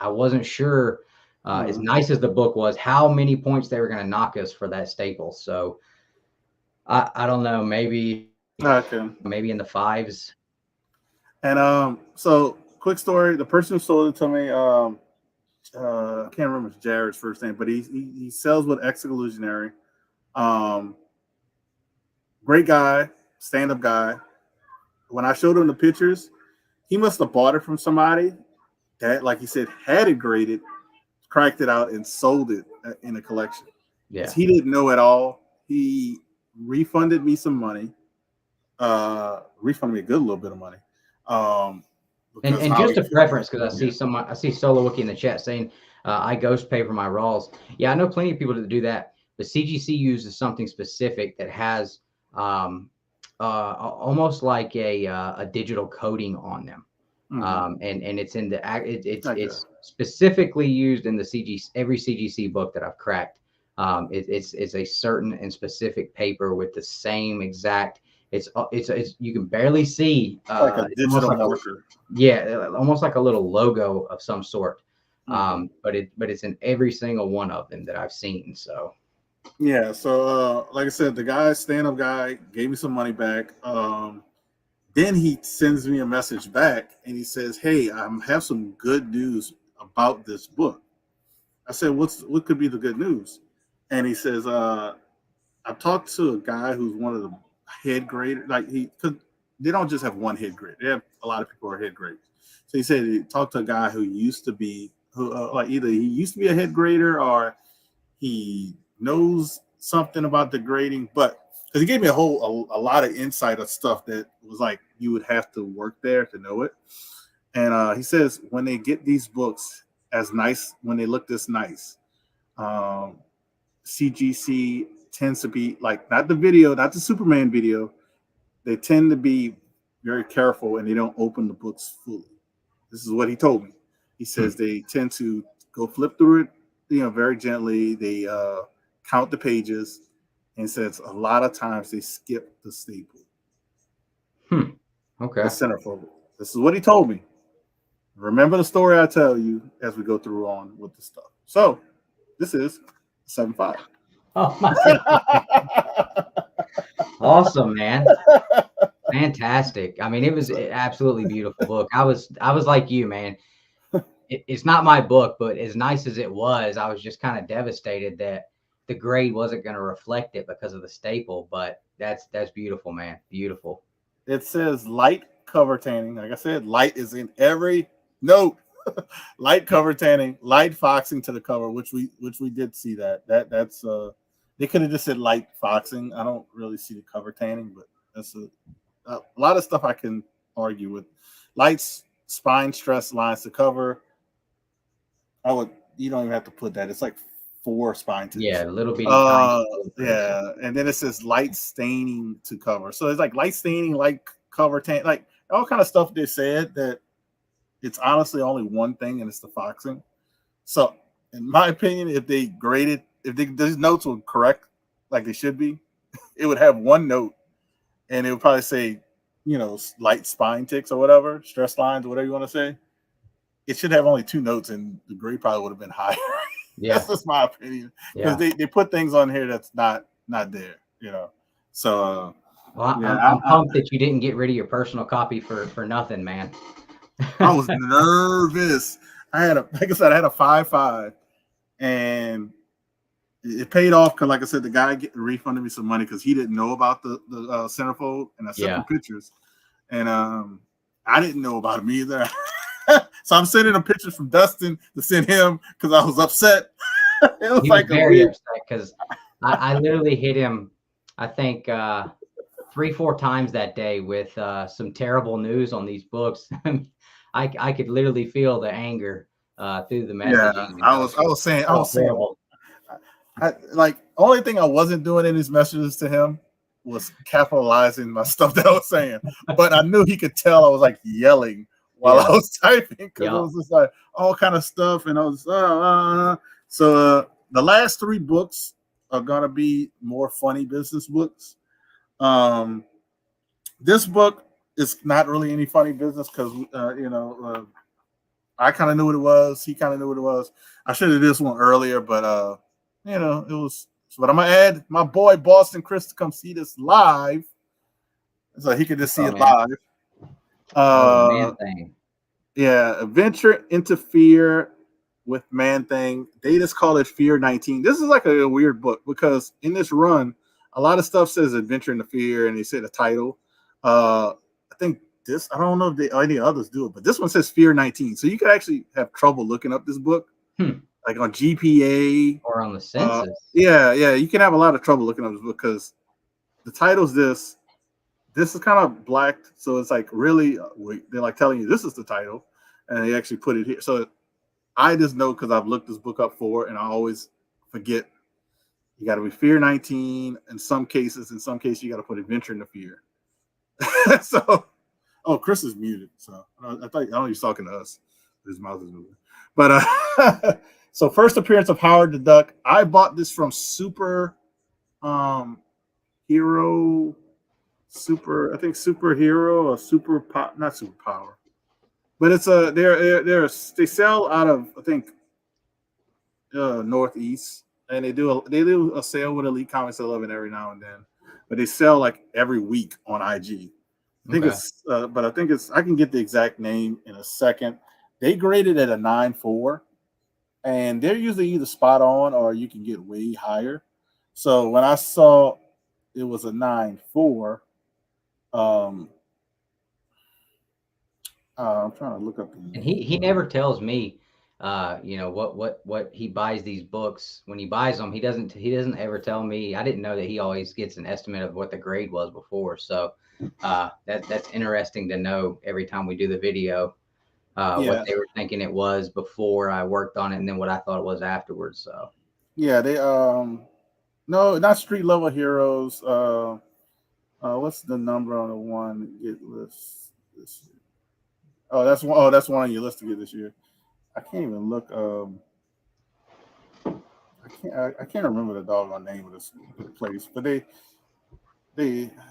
[SPEAKER 2] wasn't sure. As nice as the book was, how many points they were going to knock us for that staple. So I don't know, maybe in the 5s.
[SPEAKER 1] And so quick story: the person who sold it to me, I can't remember Jared's first name, but he sells with Exclusionary. Great guy, stand up guy. When I showed him the pictures, he must have bought it from somebody that, like he said, had it graded, cracked it out, and sold it in a collection.
[SPEAKER 2] Yeah,
[SPEAKER 1] he didn't know at all. He refunded me some money. Refunded me a good little bit of money.
[SPEAKER 2] and just a preference, because I see Solo Wookie in the chat saying I ghost pay for my raws. Yeah, I know plenty of people that do that. The CGC uses something specific that has almost like a digital coating on them. And it's in the it's specifically used in the CGC, every CGC book that I've cracked. It's a certain and specific paper with the same exact. It's you can barely see
[SPEAKER 1] like a digital marker.
[SPEAKER 2] Yeah, almost like a little logo of some sort. But it's in every single one of them that I've seen. So
[SPEAKER 1] yeah, so like I said, the guy, stand-up guy, gave me some money back. Then he sends me a message back and he says, "Hey, I have some good news about this book." I said, what could be the good news? And he says, I talked to a guy who's one of the head graders. Like cause they don't just have one head grader. They have a lot of people who are head graders. So he said he talked to a guy who used to be like either he used to be a head grader or he knows something about the grading, but because he gave me a lot of insight of stuff that was like you would have to work there to know it. And he says when they get these books as nice, when they look this nice, CGC tends to be like not the video, not the Superman video. They tend to be very careful and they don't open the books fully. This is what he told me. He says they tend to go flip through it, very gently. They count the pages, and says a lot of times they skip the staple,
[SPEAKER 2] Okay.
[SPEAKER 1] the centerfold. This is what he told me. Remember the story I tell you as we go through on with the stuff. So this is 7.5.
[SPEAKER 2] Oh my God. Awesome, man. Fantastic. I mean, it was an absolutely beautiful book. I was like you, man. It's not my book, but as nice as it was, I was just kind of devastated that the grade wasn't going to reflect it because of the staple. But that's beautiful, man. Beautiful.
[SPEAKER 1] It says light cover tanning. Like I said, light is in every note. Light cover tanning, light foxing to the cover, which we did see that. That's they could have just said light foxing. I don't really see the cover tanning, but that's a lot of stuff I can argue with. Lights, spine stress lines to cover. You don't even have to put that. It's like 4 spine ticks.
[SPEAKER 2] Yeah, a little bitty tiny.
[SPEAKER 1] Yeah, and then it says light staining to cover. So it's like light staining, light cover tan, like all kind of stuff they said that it's honestly only one thing, and it's the foxing. So in my opinion, if these notes were correct, like they should be, it would have one note, and it would probably say, light spine ticks or whatever, stress lines, whatever you want to say. It should have only 2 notes, and the grade probably would have been higher.
[SPEAKER 2] Yeah,
[SPEAKER 1] that's just my opinion, because they put things on here that's not there. So
[SPEAKER 2] well, I'm pumped that you didn't get rid of your personal copy for nothing, man.
[SPEAKER 1] I was nervous. I had a 5.5, and it paid off because, like I said, the guy refunded me some money because he didn't know about the centerfold, and I sent him pictures, and I didn't know about him either. So I'm sending him pictures from Dustin to send him because I was upset. It was like
[SPEAKER 2] very upset because I literally hit him, I think 3-4 times that day with some terrible news on these books. I could literally feel the anger through the messaging.
[SPEAKER 1] Yeah, I was saying, only thing I wasn't doing in his messages to him was capitalizing my stuff that I was saying, but I knew he could tell I was like yelling while I was typing because it was just like all kind of stuff, and I was so the last 3 books are gonna be more funny business books. This book is not really any funny business because I kind of knew what it was. He kind of knew what it was. I should have did this one earlier, but it was. But I'm gonna add my boy Boston Chris to come see this live, so he could just see it live.
[SPEAKER 2] Man thing.
[SPEAKER 1] Yeah, Adventure Interfere with Man Thing. They just call it Fear 19. This is like a weird book because in this run, a lot of stuff says Adventure Interfere, and they say the title. I think this, I don't know if any others do it, but this one says Fear 19. So you could actually have trouble looking up this book, like on GPA
[SPEAKER 2] or on the census.
[SPEAKER 1] Yeah, you can have a lot of trouble looking up this book because the title's this. This is kind of blacked, so it's like really they're like telling you this is the title, and they actually put it here. So I just know because I've looked this book up for, and I always forget. You got to be Fear 19 in some cases. In some cases, you got to put Adventure into Fear. So, Chris is muted. So I know he's talking to us. His mouth is moving. But so first appearance of Howard the Duck. I bought this from Superhero. Superhero or not Superpower, but it's they sell out of I think Northeast, and they do a sale with Elite Comics 11 every now and then, but they sell like every week on IG. I think I can get the exact name in a second. They graded at a 9.4, and they're usually either spot on or you can get way higher. So when I saw it was a 9.4. I'm trying to look up.
[SPEAKER 2] And he never tells me, what he buys these books when he buys them. He doesn't ever tell me. I didn't know that he always gets an estimate of what the grade was before. So that's interesting to know every time we do the video, what they were thinking it was before I worked on it, and then what I thought it was afterwards. So
[SPEAKER 1] yeah, they No, not street level heroes. What's the number on the one get list this year? Oh, that's one. Oh, that's one on your list to get this year. I can't even look. I can't remember the doggone name of this place, but they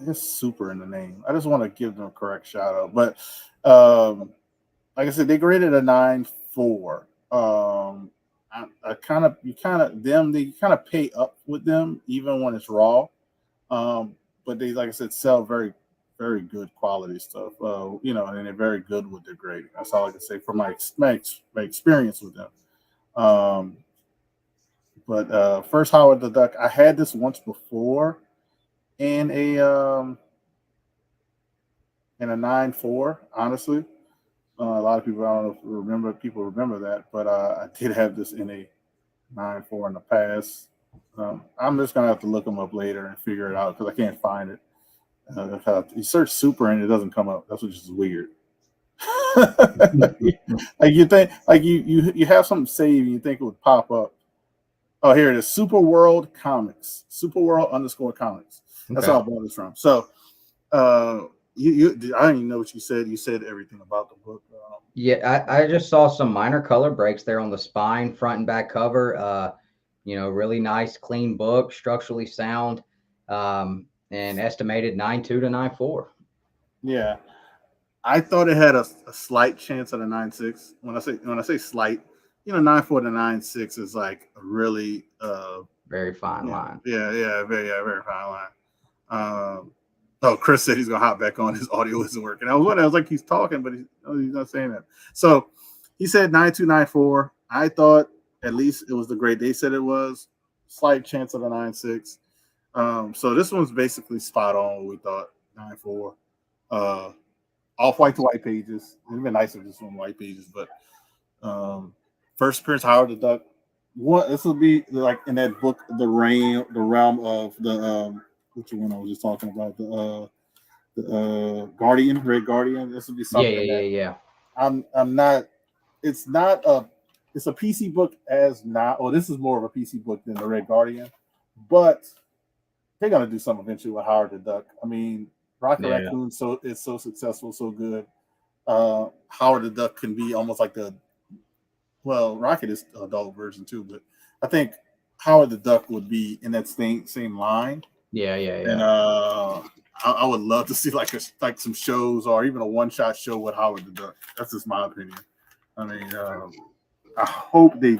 [SPEAKER 1] it's super in the name. I just want to give them a correct shout out. But like I said, they graded a 9.4. I kind of you kind of them they kind of pay up with them even when it's raw. But they, like I said, sell very good quality stuff. And they're very good with their grading. That's all I can say from my experience with them. Um, but first Howard the Duck, I had this once before in a 9.4. Honestly, a lot of people I don't know if people remember that, but I did have this in a 9.4 in the past. I'm just gonna have to look them up later and figure it out because I can't find it. You search super and it doesn't come up. That's which is weird. Like you think, like you have something saved and you think it would pop up. Oh, here it is. Super World Comics. Super World _ Comics. That's
[SPEAKER 2] Okay.
[SPEAKER 1] all I bought this from. So, uh, I don't even know what you said. You said everything about the book.
[SPEAKER 2] Yeah, I just saw some minor color breaks there on the spine, front and back cover. Really nice, clean book, structurally sound, and estimated 9.2 to 9.4.
[SPEAKER 1] Yeah, I thought it had a slight chance at a 9.6. When I say slight, 9.4 to 9.6 is like a really
[SPEAKER 2] Very fine
[SPEAKER 1] yeah
[SPEAKER 2] line.
[SPEAKER 1] very fine line. Oh, Chris said he's gonna hop back on. His audio isn't working. I was wondering. I was like, he's talking, but he's not saying that. So he said 9.2, 9.4. I thought at least it was the grade they said it was. Slight chance of a 9.6. So this one's basically spot on what we thought. 9.4. Uh, Off white to white pages. It'd been nicer just on white pages, but first appearance Howard the Duck. This will be like in that book, the realm of the which one I was just talking about, the Guardian, Red Guardian. This would be
[SPEAKER 2] Yeah, yeah,
[SPEAKER 1] something
[SPEAKER 2] yeah,
[SPEAKER 1] that
[SPEAKER 2] yeah.
[SPEAKER 1] I'm not. It's not a. It's a PC book as not. Well, this is more of a PC book than the Red Guardian, but they're gonna do something eventually with Howard the Duck. I mean, Rocket
[SPEAKER 2] Yeah.
[SPEAKER 1] Raccoon is so successful, so good. Howard the Duck can be almost like the Rocket is adult version too, but I think Howard the Duck would be in that same line.
[SPEAKER 2] Yeah, yeah,
[SPEAKER 1] And
[SPEAKER 2] yeah.
[SPEAKER 1] I would love to see like some shows or even a one shot show with Howard the Duck. That's just my opinion. I mean, I hope they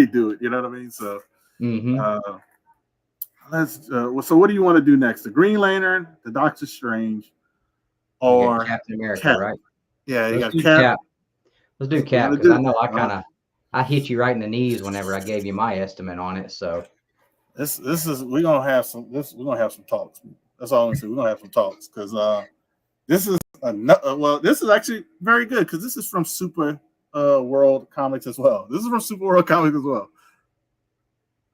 [SPEAKER 1] do it. You know what I mean? So
[SPEAKER 2] Mm-hmm.
[SPEAKER 1] uh, so what do you want to do next? The Green Lantern, the Doctor Strange,
[SPEAKER 2] We got
[SPEAKER 1] or
[SPEAKER 2] Captain America,
[SPEAKER 1] Cap?
[SPEAKER 2] right?
[SPEAKER 1] Yeah, you
[SPEAKER 2] Let's
[SPEAKER 1] got
[SPEAKER 2] do
[SPEAKER 1] Cap.
[SPEAKER 2] Cap. Let's do
[SPEAKER 1] We're
[SPEAKER 2] Cap
[SPEAKER 1] gonna
[SPEAKER 2] because I
[SPEAKER 1] do.
[SPEAKER 2] know
[SPEAKER 1] Uh,
[SPEAKER 2] I hit you right in the knees whenever I gave you my estimate on it. So
[SPEAKER 1] this is we're gonna have some talks. That's all I'm gonna say. We're gonna have some talks because this is this is actually very good because this is from Super World Comics as well. This is from Super World Comics as well.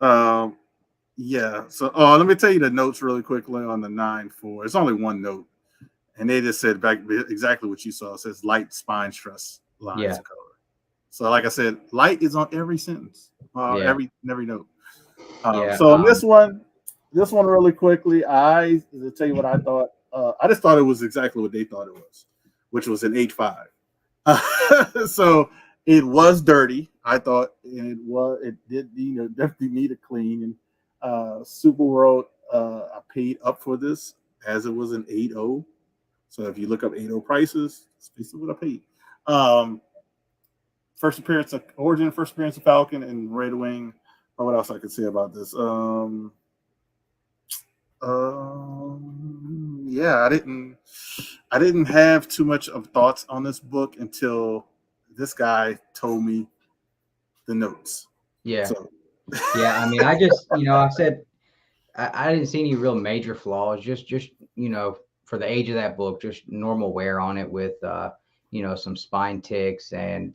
[SPEAKER 1] Um, yeah. So, let me tell you the notes really quickly on the 9.4. It's only one note, and they just said back exactly what you saw. It says light spine stress lines
[SPEAKER 2] yeah,
[SPEAKER 1] to cover. So, like I said, light is on every sentence,
[SPEAKER 2] yeah,
[SPEAKER 1] every note.
[SPEAKER 2] yeah.
[SPEAKER 1] So this one really quickly, to tell you what I thought. I just thought it was exactly what they thought it was, which was an 8.5. So it was dirty. I thought it did definitely need a clean. And Super World, I paid up for this as it was an 8.0. So if you look up 8.0 prices, it's basically what I paid. Um, first appearance of Falcon and Red Wing. What else I could say about this? Yeah, I didn't have too much of thoughts on this book until this guy told me the notes.
[SPEAKER 2] Yeah.
[SPEAKER 1] So
[SPEAKER 2] Yeah. I mean, I just, I said I didn't see any real major flaws. Just for the age of that book, just normal wear on it with some spine ticks and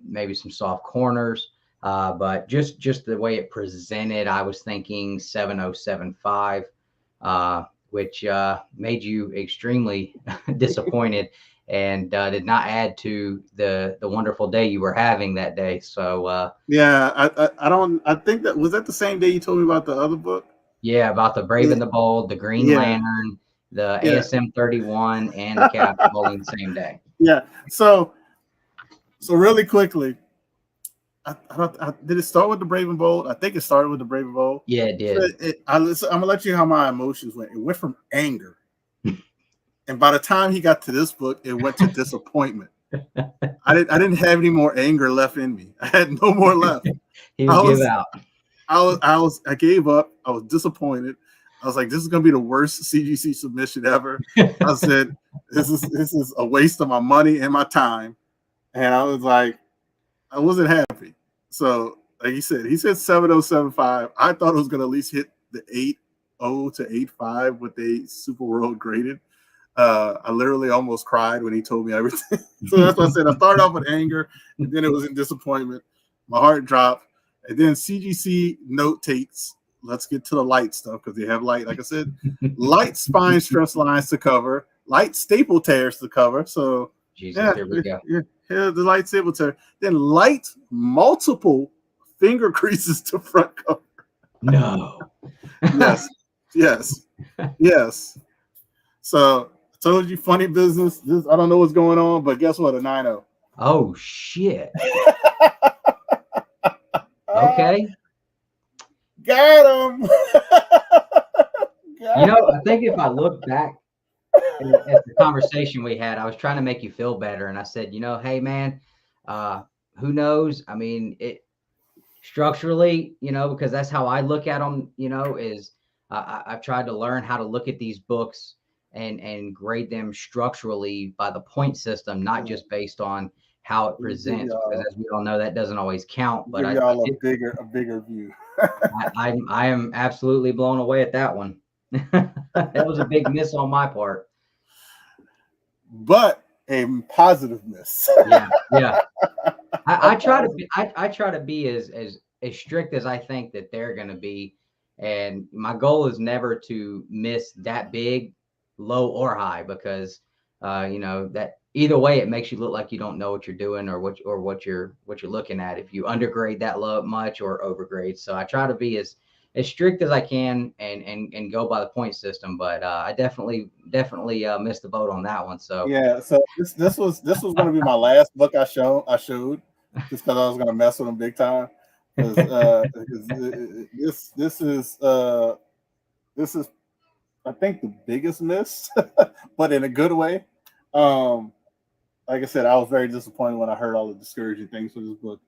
[SPEAKER 2] maybe some soft corners. But just the way it presented, I was thinking 7.075. which made you extremely disappointed and did not add to the wonderful day you were having that day. So
[SPEAKER 1] Yeah, I don't. I think that was that the same day you told me about the other book.
[SPEAKER 2] yeah, about the Brave
[SPEAKER 1] Yeah,
[SPEAKER 2] and the Bold, the Green
[SPEAKER 1] yeah,
[SPEAKER 2] Lantern, the
[SPEAKER 1] yeah,
[SPEAKER 2] ASM 31, and the Captain all in the same day.
[SPEAKER 1] yeah. So really quickly, did it start with the Brave and Bold? I think it started with the Brave and Bold.
[SPEAKER 2] Yeah, it
[SPEAKER 1] So
[SPEAKER 2] did.
[SPEAKER 1] I'm gonna let you know how my emotions went. It went from anger, and by the time he got to this book, it went to disappointment. I didn't have any more anger left in me. I had no more left.
[SPEAKER 2] He
[SPEAKER 1] I
[SPEAKER 2] would give
[SPEAKER 1] was
[SPEAKER 2] out.
[SPEAKER 1] I gave up. I was disappointed. I was like, this is gonna be the worst CGC submission ever. I said, this is a waste of my money and my time. And I was like, I wasn't happy. So like he said 7075. I thought it was gonna at least hit the 80 to 85 with a super world graded. I literally almost cried when he told me everything. So that's why I said I started off with anger, and then it was in disappointment. My heart dropped, and then CGC note takes. Let's get to the light stuff because they have light. Like I said, light spine stress lines to cover, light staple tears to cover. So
[SPEAKER 2] Jesus,
[SPEAKER 1] yeah,
[SPEAKER 2] here we go.
[SPEAKER 1] yeah, yeah, the light staple tear. Then light multiple finger creases to front cover.
[SPEAKER 2] No.
[SPEAKER 1] Yes, yes, yes. So I told you funny business. This I don't know what's going on, but guess what? A 9-0.
[SPEAKER 2] Oh shit. Okay.
[SPEAKER 1] Got him.
[SPEAKER 2] You
[SPEAKER 1] Got
[SPEAKER 2] know, I
[SPEAKER 1] him.
[SPEAKER 2] think if I look back at the conversation we had, I was trying to make you feel better, and I said, you know, hey man, uh, who knows? I mean, it structurally, you know, because that's how I look at them. You know, is I've tried to learn how to look at these books and grade them structurally by the point system, not just based on how it
[SPEAKER 1] Let me give
[SPEAKER 2] presents, because
[SPEAKER 1] y'all
[SPEAKER 2] as we all know, that doesn't always count. But
[SPEAKER 1] give y'all a bigger view.
[SPEAKER 2] I am absolutely blown away at that one. That was a big miss on my part.
[SPEAKER 1] But a positive miss.
[SPEAKER 2] Yeah, yeah.
[SPEAKER 1] A
[SPEAKER 2] I try to
[SPEAKER 1] positive.
[SPEAKER 2] be I try to be as strict as I think that they're going to be, and my goal is never to miss that big, low or high, because you know that either way it makes you look like you don't know what you're doing or what you're looking at if you undergrade that low much or overgrade. So I try to be as strict as I can and go by the point system, but I definitely missed the boat on that one. So
[SPEAKER 1] Yeah. So this was going to be my last book I showed just because I was going to mess with them big time because this is I think the biggest miss, but in a good way. Um, like I said, I was very disappointed when I heard all the discouraging things for this book.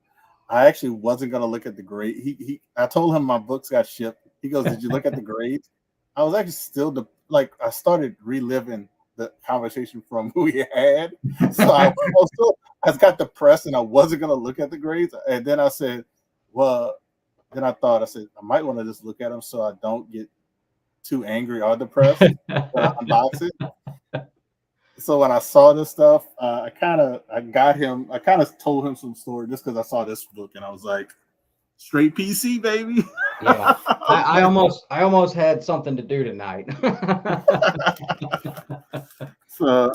[SPEAKER 1] I actually wasn't gonna look at the grade. I told him my books got shipped. He goes, "Did you look at the grades?" I was actually still like I started reliving the conversation from who we had. So I got depressed and I wasn't gonna look at the grades. And then I said, well, then I said I might want to just look at them so I don't get too angry or depressed when I unbox it. So when I saw this stuff, I kind of told him some story just because I saw this book and I was like, straight PC, baby.
[SPEAKER 2] yeah, I almost had something to do tonight.
[SPEAKER 1] So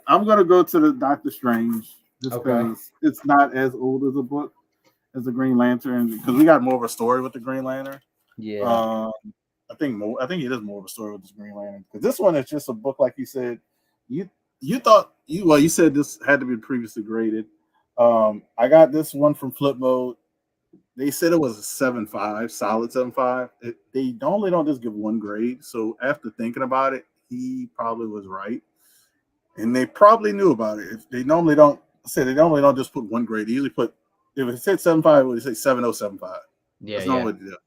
[SPEAKER 1] I'm gonna go to the Doctor Strange just
[SPEAKER 2] Okay.
[SPEAKER 1] because it's not as old as a book as the Green Lantern because we got more of a story with the Green Lantern.
[SPEAKER 2] Yeah.
[SPEAKER 1] Um, I think it is more of a story with this Green Lantern because this one is just a book, like you said. You you said this had to be previously graded. I got this one from Flip Mode. They said it was a 7.5, solid 7.5. They normally don't just give one grade. So after thinking about it, he probably was right, and they probably knew about it. If they normally don't just put one grade. They usually put if it said 7.5, would say 7.075.
[SPEAKER 2] Yeah,
[SPEAKER 1] That's not
[SPEAKER 2] yeah.
[SPEAKER 1] what they do.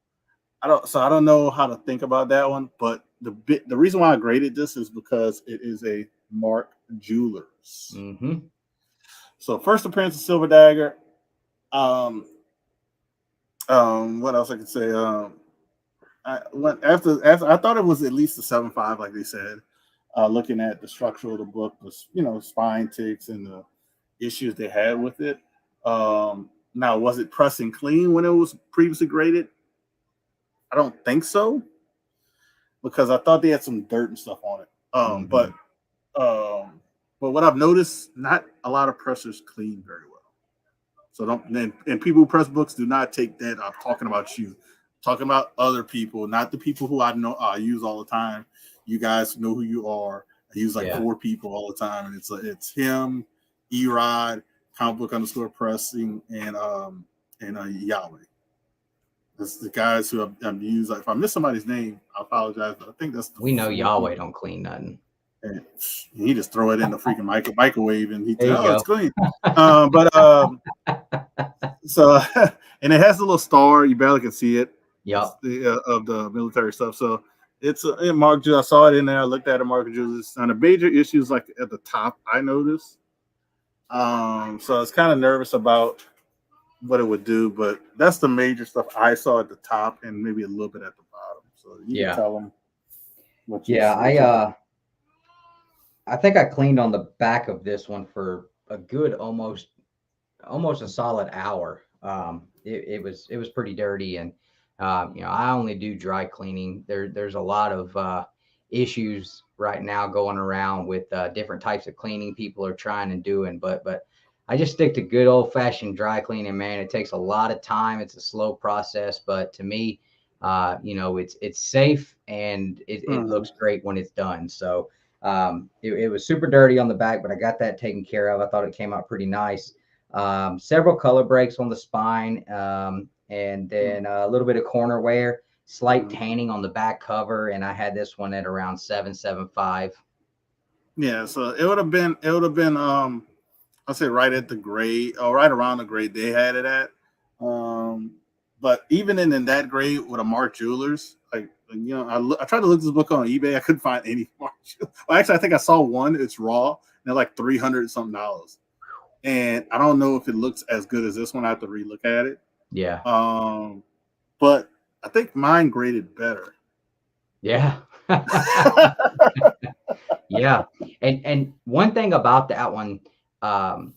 [SPEAKER 1] I don't know how to think about that one, but the reason why I graded this is because it is a Mark Jewelers.
[SPEAKER 2] Mm-hmm.
[SPEAKER 1] So first appearance of Silver Dagger. Um, what else I could say? I went after I thought it was at least a 7.5, like they said. Looking at the structure of the book, the spine ticks and the issues they had with it. Now, was it pressing clean when it was previously graded? I don't think so because I thought they had some dirt and stuff on it.
[SPEAKER 2] Mhm.
[SPEAKER 1] But what I've noticed, not a lot of pressers clean very well. So don't and people who press books do not take that. I'm talking about you, I'm talking about other people, not the people who I know I use all the time. You guys know who you are. I use like
[SPEAKER 2] Yeah.
[SPEAKER 1] 4 people all the time, and it's him, Erod, comic book underscore pressing, and Yahweh. That's the guys who I've used. Like, if I miss somebody's name, I apologize. But I think that's the
[SPEAKER 2] We know
[SPEAKER 1] 4 people.
[SPEAKER 2] Yahweh don't clean nothing.
[SPEAKER 1] And he just throw it in the freaking microwave, and
[SPEAKER 2] There you
[SPEAKER 1] it's
[SPEAKER 2] go.
[SPEAKER 1] clean. But so and it has a little star. You barely can see it. It's
[SPEAKER 2] Yep.
[SPEAKER 1] the of the military stuff. So it's Mark Julius. I saw it in there. I looked at it, Mark Julius. And the major issues like at the top, I noticed. So I was kind of nervous about what it would do, but that's the major stuff I saw at the top and maybe a little bit at the bottom. So you can
[SPEAKER 2] Yeah.
[SPEAKER 1] tell them what you
[SPEAKER 2] Yeah.
[SPEAKER 1] what you think.
[SPEAKER 2] I think I cleaned on the back of this one for a good almost a solid hour. It was pretty dirty, and I only do dry cleaning. There's a lot of issues right now going around with different types of cleaning people are trying and doing, but I just stick to good old fashioned dry cleaning. Man, it takes a lot of time. It's a slow process, but to me, it's safe and it
[SPEAKER 1] Mhm.
[SPEAKER 2] looks great when it's done. So it was super dirty on the back, but I got that taken care of. I thought it came out pretty nice. Several color breaks on the spine, and then a little bit of corner wear, slight
[SPEAKER 1] Mhm.
[SPEAKER 2] tanning on the back cover, and I had this one at around 775.
[SPEAKER 1] Yeah, so it would have been I'll say right at the grade or right around the grade they had it at. Um, but even in that grade with a Mark Jewelers, I tried to look this book on eBay. I couldn't find any Mark Jewelers. Well, actually, I think I saw one. It's raw. And they're like $300 something dollars. And I don't know if it looks as good as this one. I have to relook at it.
[SPEAKER 2] Yeah,
[SPEAKER 1] Um, but I think mine graded better.
[SPEAKER 2] yeah, yeah. And one thing about that one, um,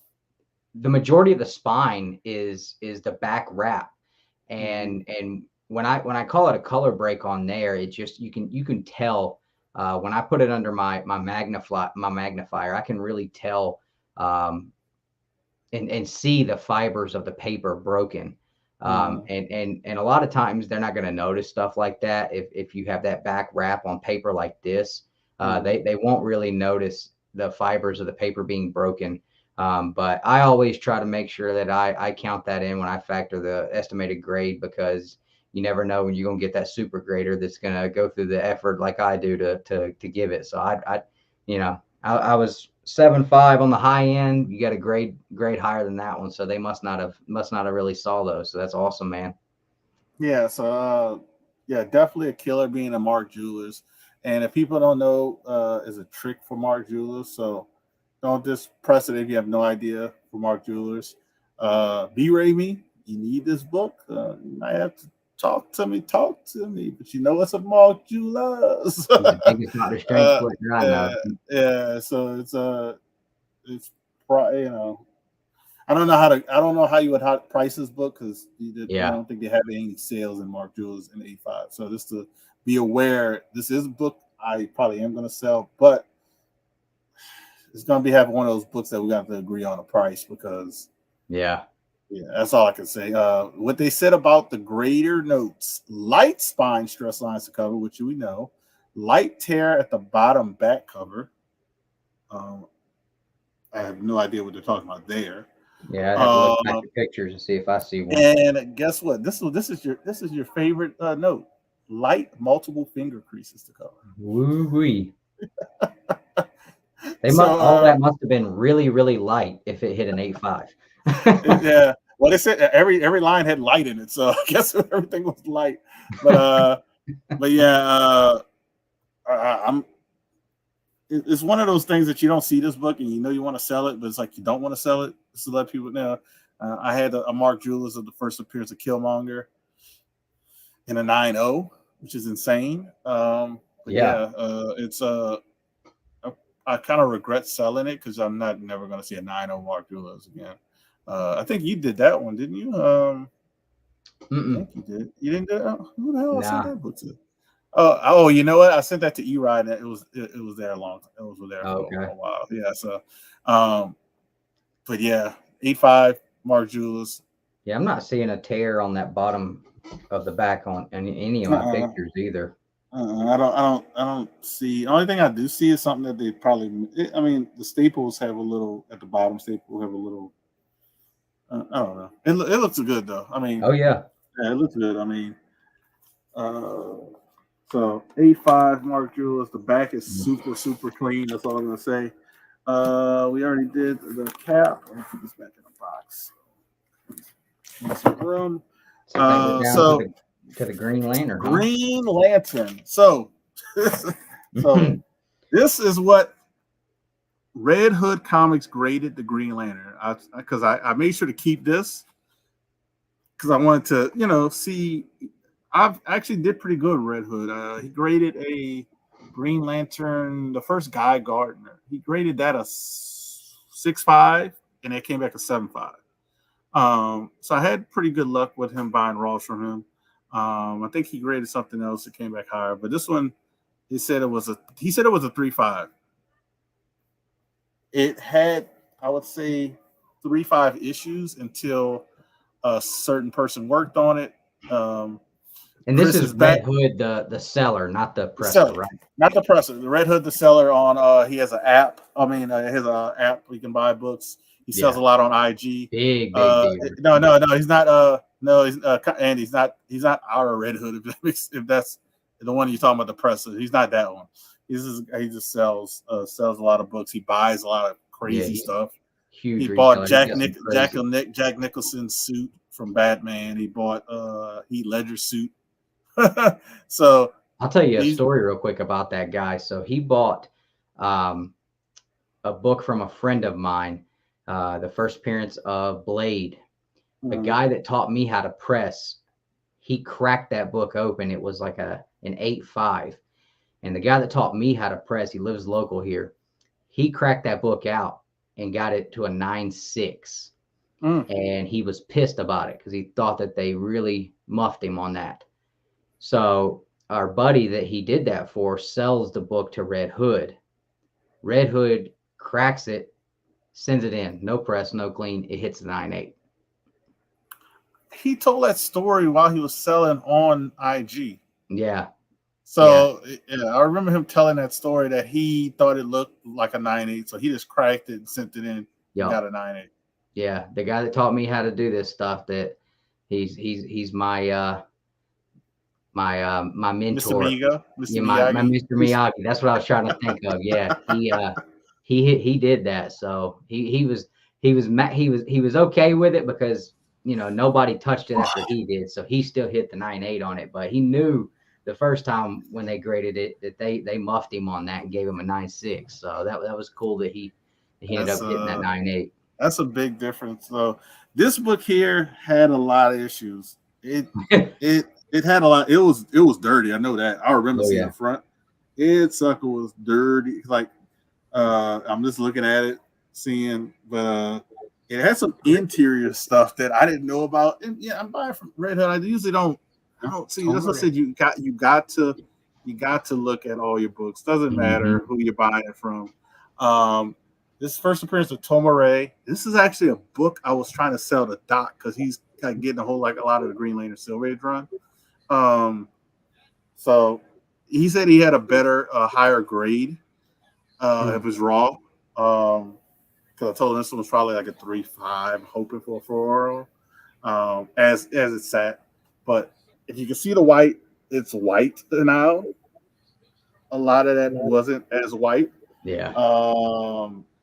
[SPEAKER 2] the majority of the spine is the back wrap,
[SPEAKER 1] Mhm.
[SPEAKER 2] and when I call it a color break on there, it just you can tell when I put it under my magnifier, I can really tell um, and see the fibers of the paper broken.
[SPEAKER 1] Mhm.
[SPEAKER 2] And a lot of times they're not going to notice stuff like that if you have that back wrap on paper like this.
[SPEAKER 1] Mhm.
[SPEAKER 2] They won't really notice the fibers of the paper being broken. But I always try to make sure that I count that in when I factor the estimated grade, because you never know when you're going to get that super grader that's going to go through the effort like I do to give it. So I was 7.5 on the high end. You got a grade higher than that one, so they must not have really saw those. So that's awesome, man.
[SPEAKER 1] Yeah, so yeah, definitely a killer being a Mark Jewelers. And if people don't know, is a trick for Mark Jewelers. So don't just press it if you have no idea for Mark Jewelers. B-Ray me, you need this book. You might have to talk to me, but you know it's a Mark Jewelers.
[SPEAKER 2] He's the biggest not restraint
[SPEAKER 1] uh,
[SPEAKER 2] collector I know.
[SPEAKER 1] yeah, yeah. So it's you know, I don't know how you would price this book because I
[SPEAKER 2] Yeah,
[SPEAKER 1] don't think they have any sales in Mark Jewelers in 85. So just to be aware, this is a book I probably am going to sell, but it's going to be having one of those books that we have to agree on a price because
[SPEAKER 2] yeah,
[SPEAKER 1] yeah, that's all I can say. What they said about the grader notes: light spine stress lines to cover, which we know, light tear at the bottom back cover. Um, I have no idea what they're talking about there.
[SPEAKER 2] yeah. I'd have to look back
[SPEAKER 1] Um,
[SPEAKER 2] at pictures to see if I see one.
[SPEAKER 1] And guess what? This is your favorite note. Light multiple finger creases to cover.
[SPEAKER 2] Woo wee. They
[SPEAKER 1] So
[SPEAKER 2] must all that must have been really really light if it hit an 8.5.
[SPEAKER 1] yeah. Well, they said every line had light in it, so I guess everything was light. But yeah, I'm. It's one of those things that you don't see this book and you know you want to sell it, but it's like you don't want to sell it. Just to let people know. I had a Mark Jewelers of the first appearance of Killmonger in a 9.0, which is insane. But
[SPEAKER 2] Yeah.
[SPEAKER 1] yeah, it's I kind of regret selling it because I'm not never going to see a 9.0 Mark Jewelers again. I think you did that one, didn't you? I think you did. You didn't do it? Who the hell I sent
[SPEAKER 2] Nah.
[SPEAKER 1] that book to? Oh, you know what? I sent that to E-Ride, and it was there a long time. It was there for
[SPEAKER 2] Okay.
[SPEAKER 1] a while. Yeah. So, um, but yeah, 8.5 Mark Julius.
[SPEAKER 2] Yeah, I'm not seeing a tear on that bottom of the back on any of my
[SPEAKER 1] Uh-uh.
[SPEAKER 2] pictures either.
[SPEAKER 1] I don't see. The only thing I do see is something that they probably. I mean, the staples have a little at the bottom. Staple have a little. I don't know. It looks good though. I mean,
[SPEAKER 2] Oh yeah.
[SPEAKER 1] yeah, it looks good. I mean, uh, so 8.5 Mark Julius. The back is super clean. That's all I'm gonna say. We already did the cap. Let me put this back in the box. Some room.
[SPEAKER 2] So I think we're down
[SPEAKER 1] So
[SPEAKER 2] to the Green Lantern, huh?
[SPEAKER 1] Green Lantern. So, so this is what Red Hood Comics graded the Green Lantern. Because I made sure to keep this because I wanted to, see. I've actually did pretty good. Red Hood. He graded a Green Lantern, the first Guy Gardner. He graded that a 6.5, and it came back a 7.5. So I had pretty good luck with him buying Raws from him. I think he graded something else that came back higher, but this one, he said it was a 3.5. It had, I would say, 3.5 issues until a certain person worked on it.
[SPEAKER 2] And this
[SPEAKER 1] Chris
[SPEAKER 2] is
[SPEAKER 1] is back.
[SPEAKER 2] Red Hood, the seller, not the presser,
[SPEAKER 1] Seller,
[SPEAKER 2] right?
[SPEAKER 1] not the presser. The Red Hood, the seller on. He has an app. I mean, he has an app where you can buy books. He sells a lot on IG.
[SPEAKER 2] Big deal.
[SPEAKER 1] No, he's not. No, he's and he's not. He's not our Red Hood. If that's the one you're talking about, the presser. He's not that one. He just sells a lot of books. He buys a lot of crazy stuff.
[SPEAKER 2] Huge.
[SPEAKER 1] He bought
[SPEAKER 2] retailer.
[SPEAKER 1] Jack Nicholson's suit from Batman. He bought Heath Ledger's suit. So
[SPEAKER 2] I'll tell you a story real quick about that guy. So he bought a book from a friend of mine, the first appearance of Blade. The guy that taught me how to press, he cracked that book open. It was like an 8.5. And the guy that taught me how to press, he lives local here. He cracked that book out and got it to a 9.6. And he was pissed about it because he thought that they really muffed him on that. So our buddy that he did that for sells the book to Red Hood. Red Hood cracks it, sends it in. No press, no clean. It hits the 9.8.
[SPEAKER 1] He told that story while he was selling on IG.
[SPEAKER 2] Yeah.
[SPEAKER 1] So I remember him telling that story that he thought it looked like a 9.8. So he just cracked it and sent it in. Got a 9.8.
[SPEAKER 2] Yeah. The guy that taught me how to do this stuff, that he's my my mentor.
[SPEAKER 1] Mr.
[SPEAKER 2] My Mr. Miyagi. That's what I was trying to think of. Yeah. He did that. So he was okay with it because, nobody touched it after he did. So he still hit the 9.8 on it, but he knew the first time when they graded it that they muffed him on that and gave him a 9.6. So that was cool that he ended up hitting that 9.8.
[SPEAKER 1] That's a big difference. So this book here had a lot of issues. It had a lot. It was dirty. I know that. I remember seeing the front. It sucker was dirty. Like I'm just looking at it, seeing, but it had some interior stuff that I didn't know about. And yeah, I'm buying from Red Hood. I usually don't see. That's what I said. You got to look at all your books. Doesn't matter who you're buying it from. This first appearance of Tomare. This is actually a book I was trying to sell to Doc because he's kind of getting a lot of the Green Lantern Silver Age run. So he said he had a better, higher grade of his raw. Because I told him this one was probably like a 3.5, hoping for a 4, as it sat. But if you can see the white, it's white now. A lot of that wasn't as white.
[SPEAKER 2] Yeah.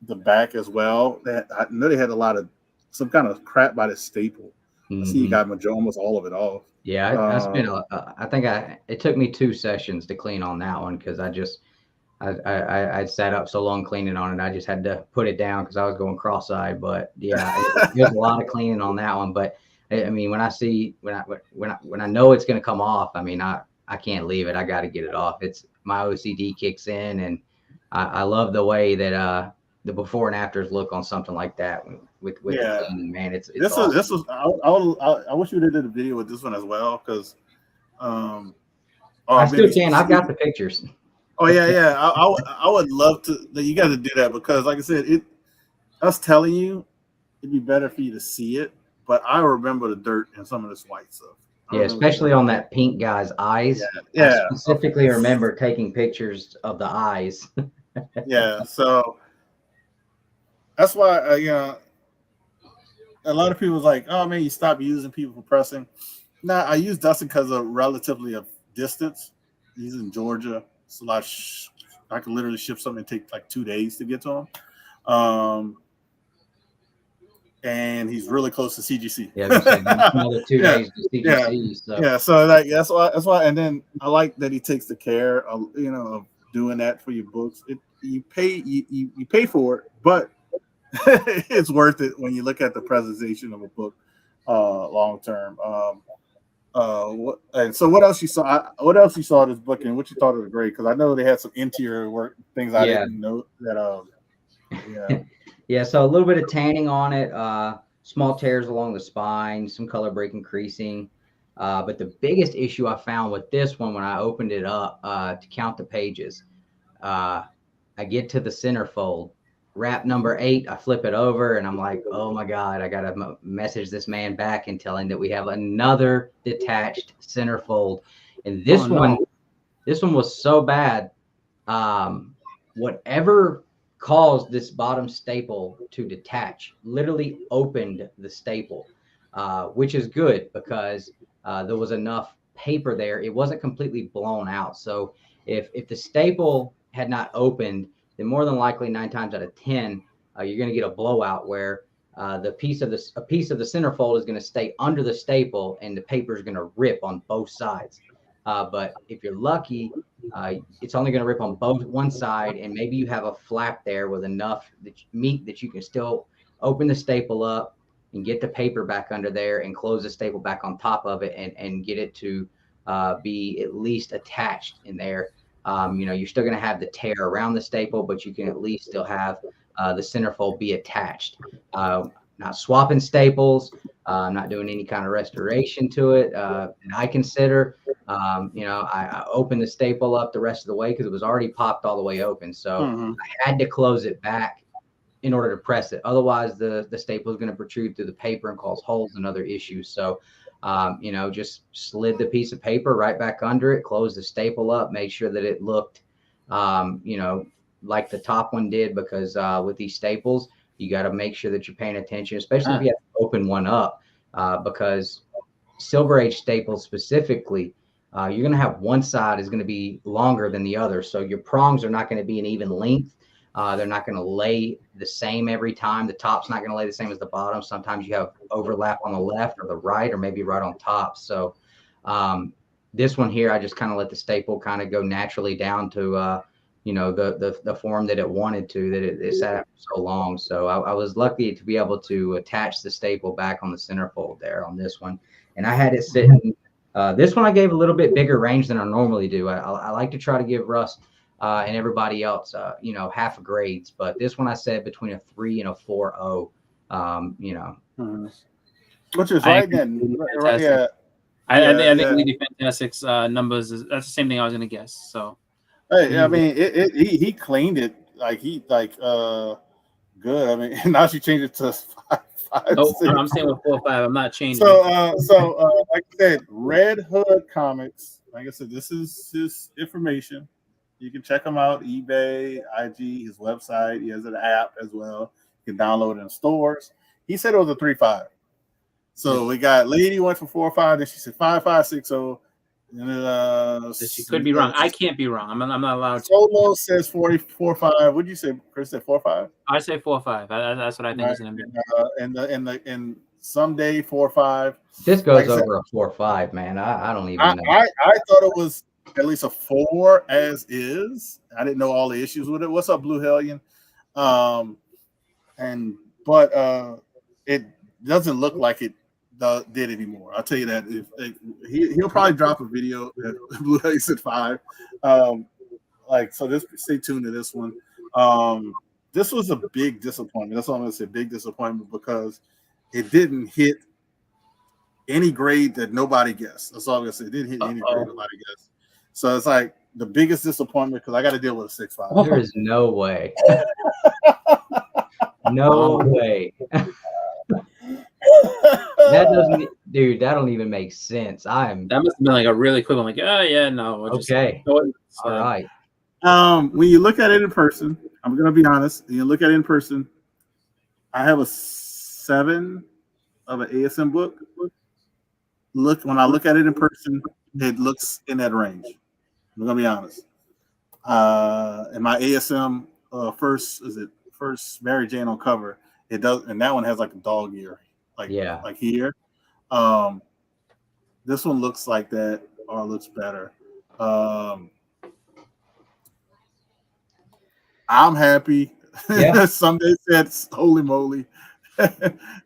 [SPEAKER 1] The back as well. I know they had a lot of some kind of crap by the staple. I see you got almost all of it off.
[SPEAKER 2] Yeah, I spent I think it took me 2 sessions to clean on that one because I sat up so long cleaning on it. I just had to put it down because I was going cross-eyed. But yeah, there's a lot of cleaning on that one. But I mean, when I know it's going to come off, I mean, I can't leave it. I got to get it off. It's my OCD kicks in, and I love the way that the before and afters look on something like that with the cleaning, man. It's
[SPEAKER 1] this
[SPEAKER 2] awesome.
[SPEAKER 1] was I wish we did a video with this one as well, because
[SPEAKER 2] I still can. I've got the pictures.
[SPEAKER 1] Oh yeah. I would love to. You got to do that, because, like I said, us telling you, it'd be better for you to see it. But I remember the dirt and some of this white stuff.
[SPEAKER 2] Yeah, especially on that pink guy's eyes.
[SPEAKER 1] Yeah.
[SPEAKER 2] I specifically remember taking pictures of the eyes.
[SPEAKER 1] Yeah, so that's why a lot of people was like, "Oh man, you stop using people for pressing." Nah, I use Dustin because of relatively of distance. He's in Georgia, so I can literally ship something and take like 2 days to get to him. And he's really close to CGC.
[SPEAKER 2] Yeah, another 2 days to CGC.
[SPEAKER 1] So that's why. And then I like that he takes the care of of doing that for your books. You pay for it, but it's worth it when you look at the presentation of a book long term. What else you saw? What else you saw this book, and what you thought of the grade? Because I know they had some interior work things I didn't know that.
[SPEAKER 2] Yeah, so a little bit of tanning on it, small tears along the spine, some color breaking creasing. But the biggest issue I found with this one when I opened it up to count the pages, I get to the centerfold, wrap number 8, I flip it over, and I'm like, oh my God, I got to message this man back and tell him that we have another detached centerfold. And this one was so bad. Whatever caused this bottom staple to detach literally opened the staple, which is good because there was enough paper there. It wasn't completely blown out. So if the staple had not opened, then more than likely 9 times out of 10, you're going to get a blowout where a piece of the centerfold is going to stay under the staple and the paper is going to rip on both sides. But if you're lucky, it's only going to rip on one side, and maybe you have a flap there with enough meat that you can still open the staple up and get the paper back under there and close the staple back on top of it and get it to be at least attached in there. You're still going to have the tear around the staple, but you can at least still have the centerfold be attached. Not swapping staples. I'm not doing any kind of restoration to it. And I consider, I opened the staple up the rest of the way because it was already popped all the way open. So I had to close it back in order to press it. Otherwise, the staple is going to protrude through the paper and cause holes and other issues. So, just slid the piece of paper right back under it, closed the staple up, made sure that it looked, like the top one did, because with these staples, you got to make sure that you're paying attention, especially if you have to open one up, because Silver Age staples specifically, you're going to have one side is going to be longer than the other. So your prongs are not going to be an even length. They're not going to lay the same every time. The top's not going to lay the same as the bottom. Sometimes you have overlap on the left or the right, or maybe right on top. So this one here, I just kind of let the staple kind of go naturally down to the form that it wanted to, that it sat out for so long. So I was lucky to be able to attach the staple back on the centerfold there on this one. And I had it sitting. This one I gave a little bit bigger range than I normally do. I like to try to give Russ and everybody else, half grades. But this one I said between a 3 and a 4.0.
[SPEAKER 1] Which is right then. Yeah.
[SPEAKER 3] I think we do fantastic numbers. That's the same thing I was going to guess. So.
[SPEAKER 1] Hey, I mean, he cleaned it good. I mean, now she changed it to 5.
[SPEAKER 3] No, I'm saying with 4 or 5. I'm not changing.
[SPEAKER 1] So like I said, Red Hood Comics. Like I said, this is his information. You can check him out, eBay, IG, his website. He has an app as well. You can download it in stores. He said it was a 3.5. So we got Lady went for 4.5, then she said 5.560.
[SPEAKER 3] She could be wrong. I can't be wrong. I'm not allowed to.
[SPEAKER 1] Solo says 44.5. What'd you say? Chris said 4.5?
[SPEAKER 3] I say 4.5. That's what I think is going to be.
[SPEAKER 1] And someday 4.5.
[SPEAKER 2] This goes over a 4.5, man. I don't even know.
[SPEAKER 1] I thought it was at least a 4 as is. I didn't know all the issues with it. What's up, Blue Hellion? But it doesn't look like it did anymore. I'll tell you that. He'll probably drop a video. Blue Hellion said 5. So just stay tuned to this one. this was a big disappointment. That's all I'm gonna say, big disappointment, because it didn't hit any grade that nobody guessed. That's all I'm gonna say. It didn't hit any grade nobody guessed. So it's like the biggest disappointment because I got to deal with a 6.5.
[SPEAKER 2] There is no way. No way. That doesn't, dude. That don't even make sense.
[SPEAKER 3] That must have been like a really quick one. Like, oh yeah, no.
[SPEAKER 2] Okay.
[SPEAKER 3] All
[SPEAKER 2] right.
[SPEAKER 1] When you look at it in person, I'm gonna be honest. When you look at it in person, I have a 7 of an ASM book. When I look at it in person, it looks in that range. I'm gonna be honest. And my ASM first Mary Jane on cover, it does, and that one has like a dog ear, like here. This one looks like that, or looks better. I'm happy.
[SPEAKER 2] Yeah.
[SPEAKER 1] Somebody said, "Holy moly!"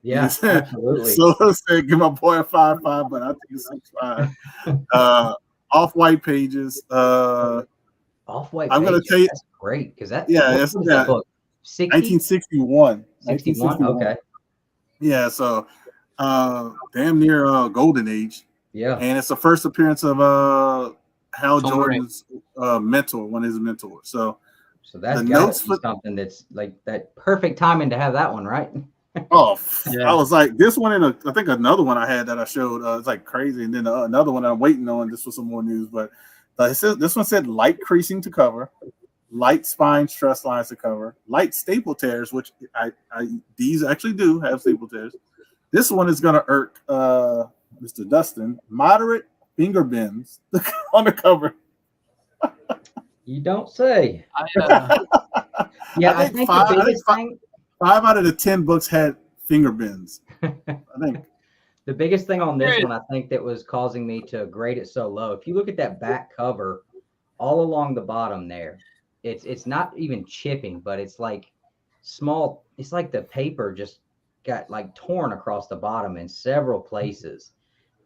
[SPEAKER 2] Yeah, absolutely.
[SPEAKER 1] So I said, "Give my boy a 5.5," but I think it's 6.5. Off-white pages.
[SPEAKER 2] Off-white.
[SPEAKER 1] I'm going to tell you,
[SPEAKER 2] that's great because that.
[SPEAKER 1] It's
[SPEAKER 2] that book.
[SPEAKER 1] 1961.
[SPEAKER 2] 61. Okay.
[SPEAKER 1] Yeah, so damn near golden age.
[SPEAKER 2] Yeah,
[SPEAKER 1] and it's the first appearance of Hal Jordan's mentor, one of his mentors. So
[SPEAKER 2] that's notes for something that's like that perfect timing to have that one, right?
[SPEAKER 1] I was like, this one and I think another one I had that I showed. It's like crazy, and then another one I'm waiting on. This was some more news, but this one said light creasing to cover, light spine stress lines to cover, light staple tears, which these actually do have staple tears. This one is going to irk Mr. Dustin. Moderate finger bends on the cover.
[SPEAKER 2] You don't say. I think the biggest thing.
[SPEAKER 1] 5 out of the 10 books had finger bends. I think
[SPEAKER 2] the biggest thing on this one, I think, that was causing me to grade it so low. If you look at that back cover, all along the bottom there, it's not even chipping, but it's like small. It's like the paper just got like torn across the bottom in several places,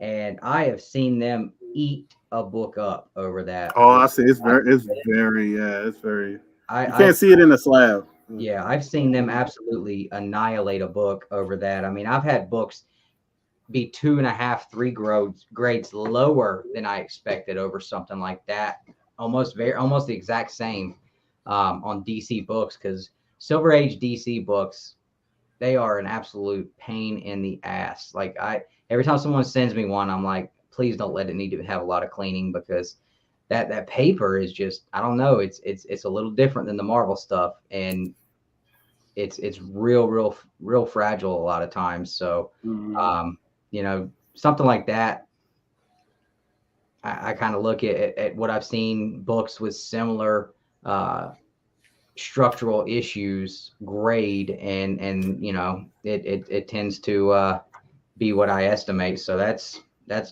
[SPEAKER 2] and I have seen them eat a book up over that.
[SPEAKER 1] Oh, I see. It's very. You can't see it in the slab.
[SPEAKER 2] Yeah, I've seen them absolutely annihilate a book over that. I mean, I've had books be 2.5, 3 grades lower than I expected over something like that. Almost the exact same on DC books, because Silver Age DC books, they are an absolute pain in the ass. Like every time someone sends me one, I'm like, please don't let it need to have a lot of cleaning, because that paper is just, I don't know, it's a little different than the Marvel stuff, and it's real fragile a lot of times. So something like that, I kind of look at what I've seen books with similar structural issues grade, and it tends to be what I estimate. So that's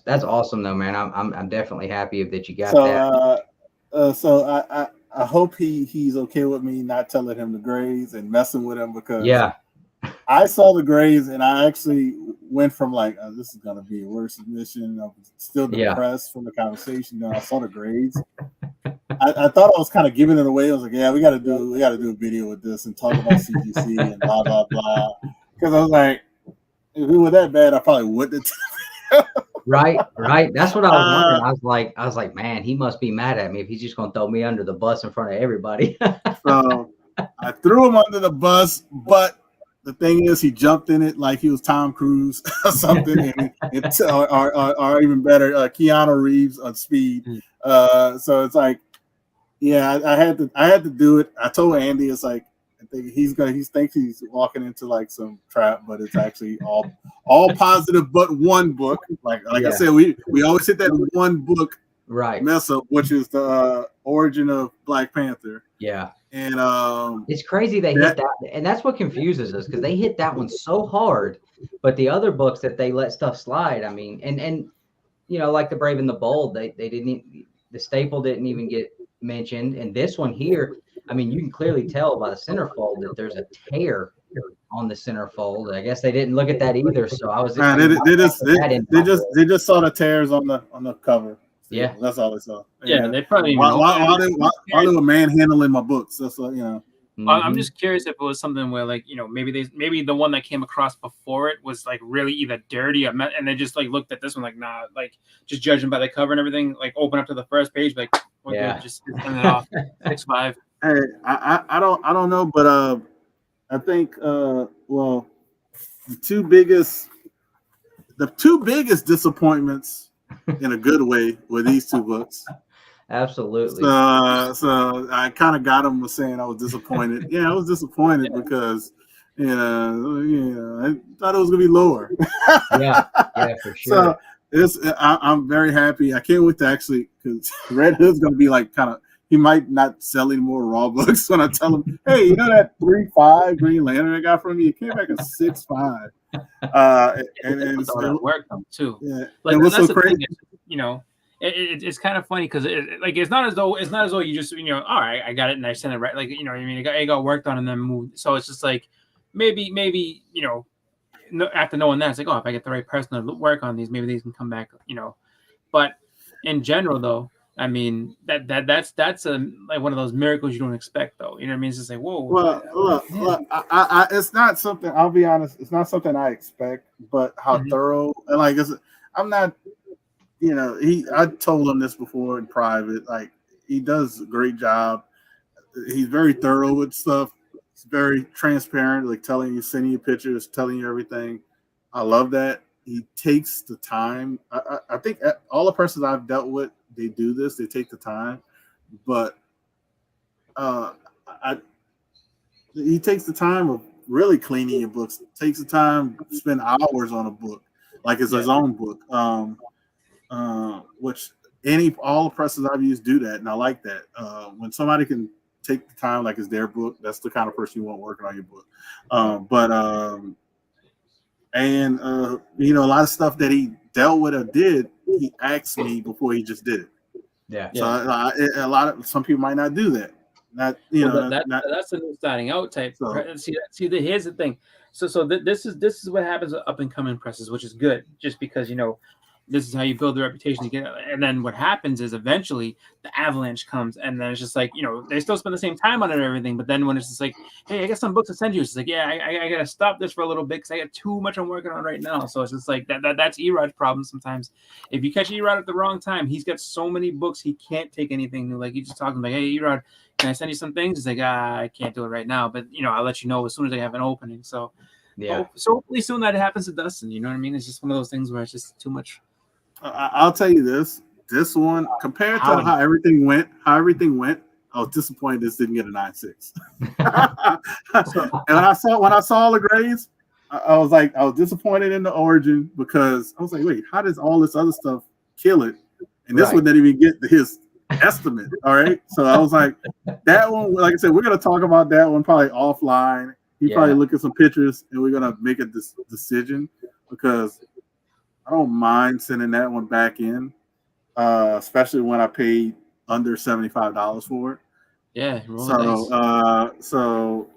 [SPEAKER 2] awesome though, man. I'm definitely happy that you got that.
[SPEAKER 1] So I hope he's okay with me not telling him the grades and messing with him, because I saw the grades and I actually went from like, this is gonna be a worse submission. I was still depressed from the conversation. Then I saw the grades. I thought I was kind of giving it away. I was like, yeah, we gotta do a video with this and talk about CGC and blah blah blah. Because I was like, if it were that bad, I probably wouldn't.
[SPEAKER 2] Right. That's what I was wondering. I was like, man, he must be mad at me if he's just gonna throw me under the bus in front of everybody.
[SPEAKER 1] So I threw him under the bus, but the thing is, he jumped in it like he was Tom Cruise or something, or even better, Keanu Reeves on speed. So it's like, yeah, I had to do it. I told Andy, it's like, I think he thinks he's walking into like some trap, but it's actually all positive, but one book. Like I said, we always hit that one book mess up, which is the origin of Black Panther.
[SPEAKER 2] Yeah.
[SPEAKER 1] And
[SPEAKER 2] it's crazy they hit that, and that's what confuses us, because they hit that one so hard, but the other books that they let stuff slide. I mean, and like The Brave and the Bold, they didn't, the staple didn't even get mentioned, and this one here, I mean, you can clearly tell by the centerfold that there's a tear on the centerfold. I guess they didn't look at that either, so I was.
[SPEAKER 1] They just saw the tears on the cover.
[SPEAKER 2] Yeah,
[SPEAKER 1] that's all they saw.
[SPEAKER 3] Yeah, they probably
[SPEAKER 1] while they were manhandling my books. That's what
[SPEAKER 3] I'm just curious if it was something where, like, maybe the one that came across before it was like really either dirty and they just like looked at this one like, nah, like just judging by the cover and everything, like open up to the first page, like we're good, just send it off. 6.5.
[SPEAKER 1] Hey, I don't know, but I think well, the two biggest disappointments in a good way were these two books.
[SPEAKER 2] Absolutely.
[SPEAKER 1] So I kind of got him saying I was disappointed. Yeah, I was disappointed because I thought it was gonna be lower.
[SPEAKER 2] yeah, for sure.
[SPEAKER 1] So I'm very happy. I can't wait to actually, because Red Hood's gonna be like kind of. He might not sell any more raw books when I tell him, hey, you know that 3.5 Green Lantern I got from you? It came back at 6.5. And it's
[SPEAKER 3] all that work too.
[SPEAKER 1] Yeah,
[SPEAKER 3] like,
[SPEAKER 1] and what's so crazy?
[SPEAKER 3] Thing, it's kind of funny because it's not as though you just all right, I got it and I sent it right, like what I mean, it got worked on and then moved. So it's just like maybe after knowing that, it's like, oh, if I get the right person to work on these, maybe these can come back, But in general, though, I mean that's like one of those miracles you don't expect, though. You know what I mean? It's just like, whoa.
[SPEAKER 1] Well, look, I it's not something. I'll be honest, it's not something I expect. But how thorough and like I'm not. I told him this before in private. Like, he does a great job. He's very thorough with stuff. He's very transparent, like telling you, sending you pictures, telling you everything. I love that. He takes the time. I think all the persons I've dealt with, they do this. They take the time, but he takes the time of really cleaning your books. Takes the time, spend hours on a book, like it's his own book. Which all the presses I've used do that, and I like that. When somebody can take the time like it's their book, that's the kind of person you want working on your book. A lot of stuff that he dealt with or did, he asked me before he just did it.
[SPEAKER 2] Yeah.
[SPEAKER 1] So some people might not do that. That's
[SPEAKER 3] a new starting out type. So, here's the thing. So this is what happens with up and coming presses, which is good, just because this is how you build the reputation again. And then what happens is eventually the avalanche comes, and then it's just like, they still spend the same time on it and everything. But then when it's just like, hey, I got some books to send you, it's like, yeah, I got to stop this for a little bit because I got too much I'm working on right now. So it's just like that's Erod's problem sometimes. If you catch Erod at the wrong time, he's got so many books, he can't take anything new. Like, he's just talking like, hey, Erod, can I send you some things? He's like, I can't do it right now, but I'll let you know as soon as I have an opening. So
[SPEAKER 2] yeah.
[SPEAKER 3] So hopefully soon that happens to Dustin. You know what I mean? It's just one of those things where it's just too much.
[SPEAKER 1] I'll tell you this one, compared to how everything went, I was disappointed this didn't get a 9.6. And when I saw all the grades, I was disappointed in the origin, because I was like, wait, how does all this other stuff kill it? And this one didn't even get his estimate. All right. So I was like, that one, like I said, we're going to talk about that one probably offline. Probably look at some pictures and we're going to make a decision, because I don't mind sending that one back in, especially when I paid under $75 for it.
[SPEAKER 3] Yeah.
[SPEAKER 1] So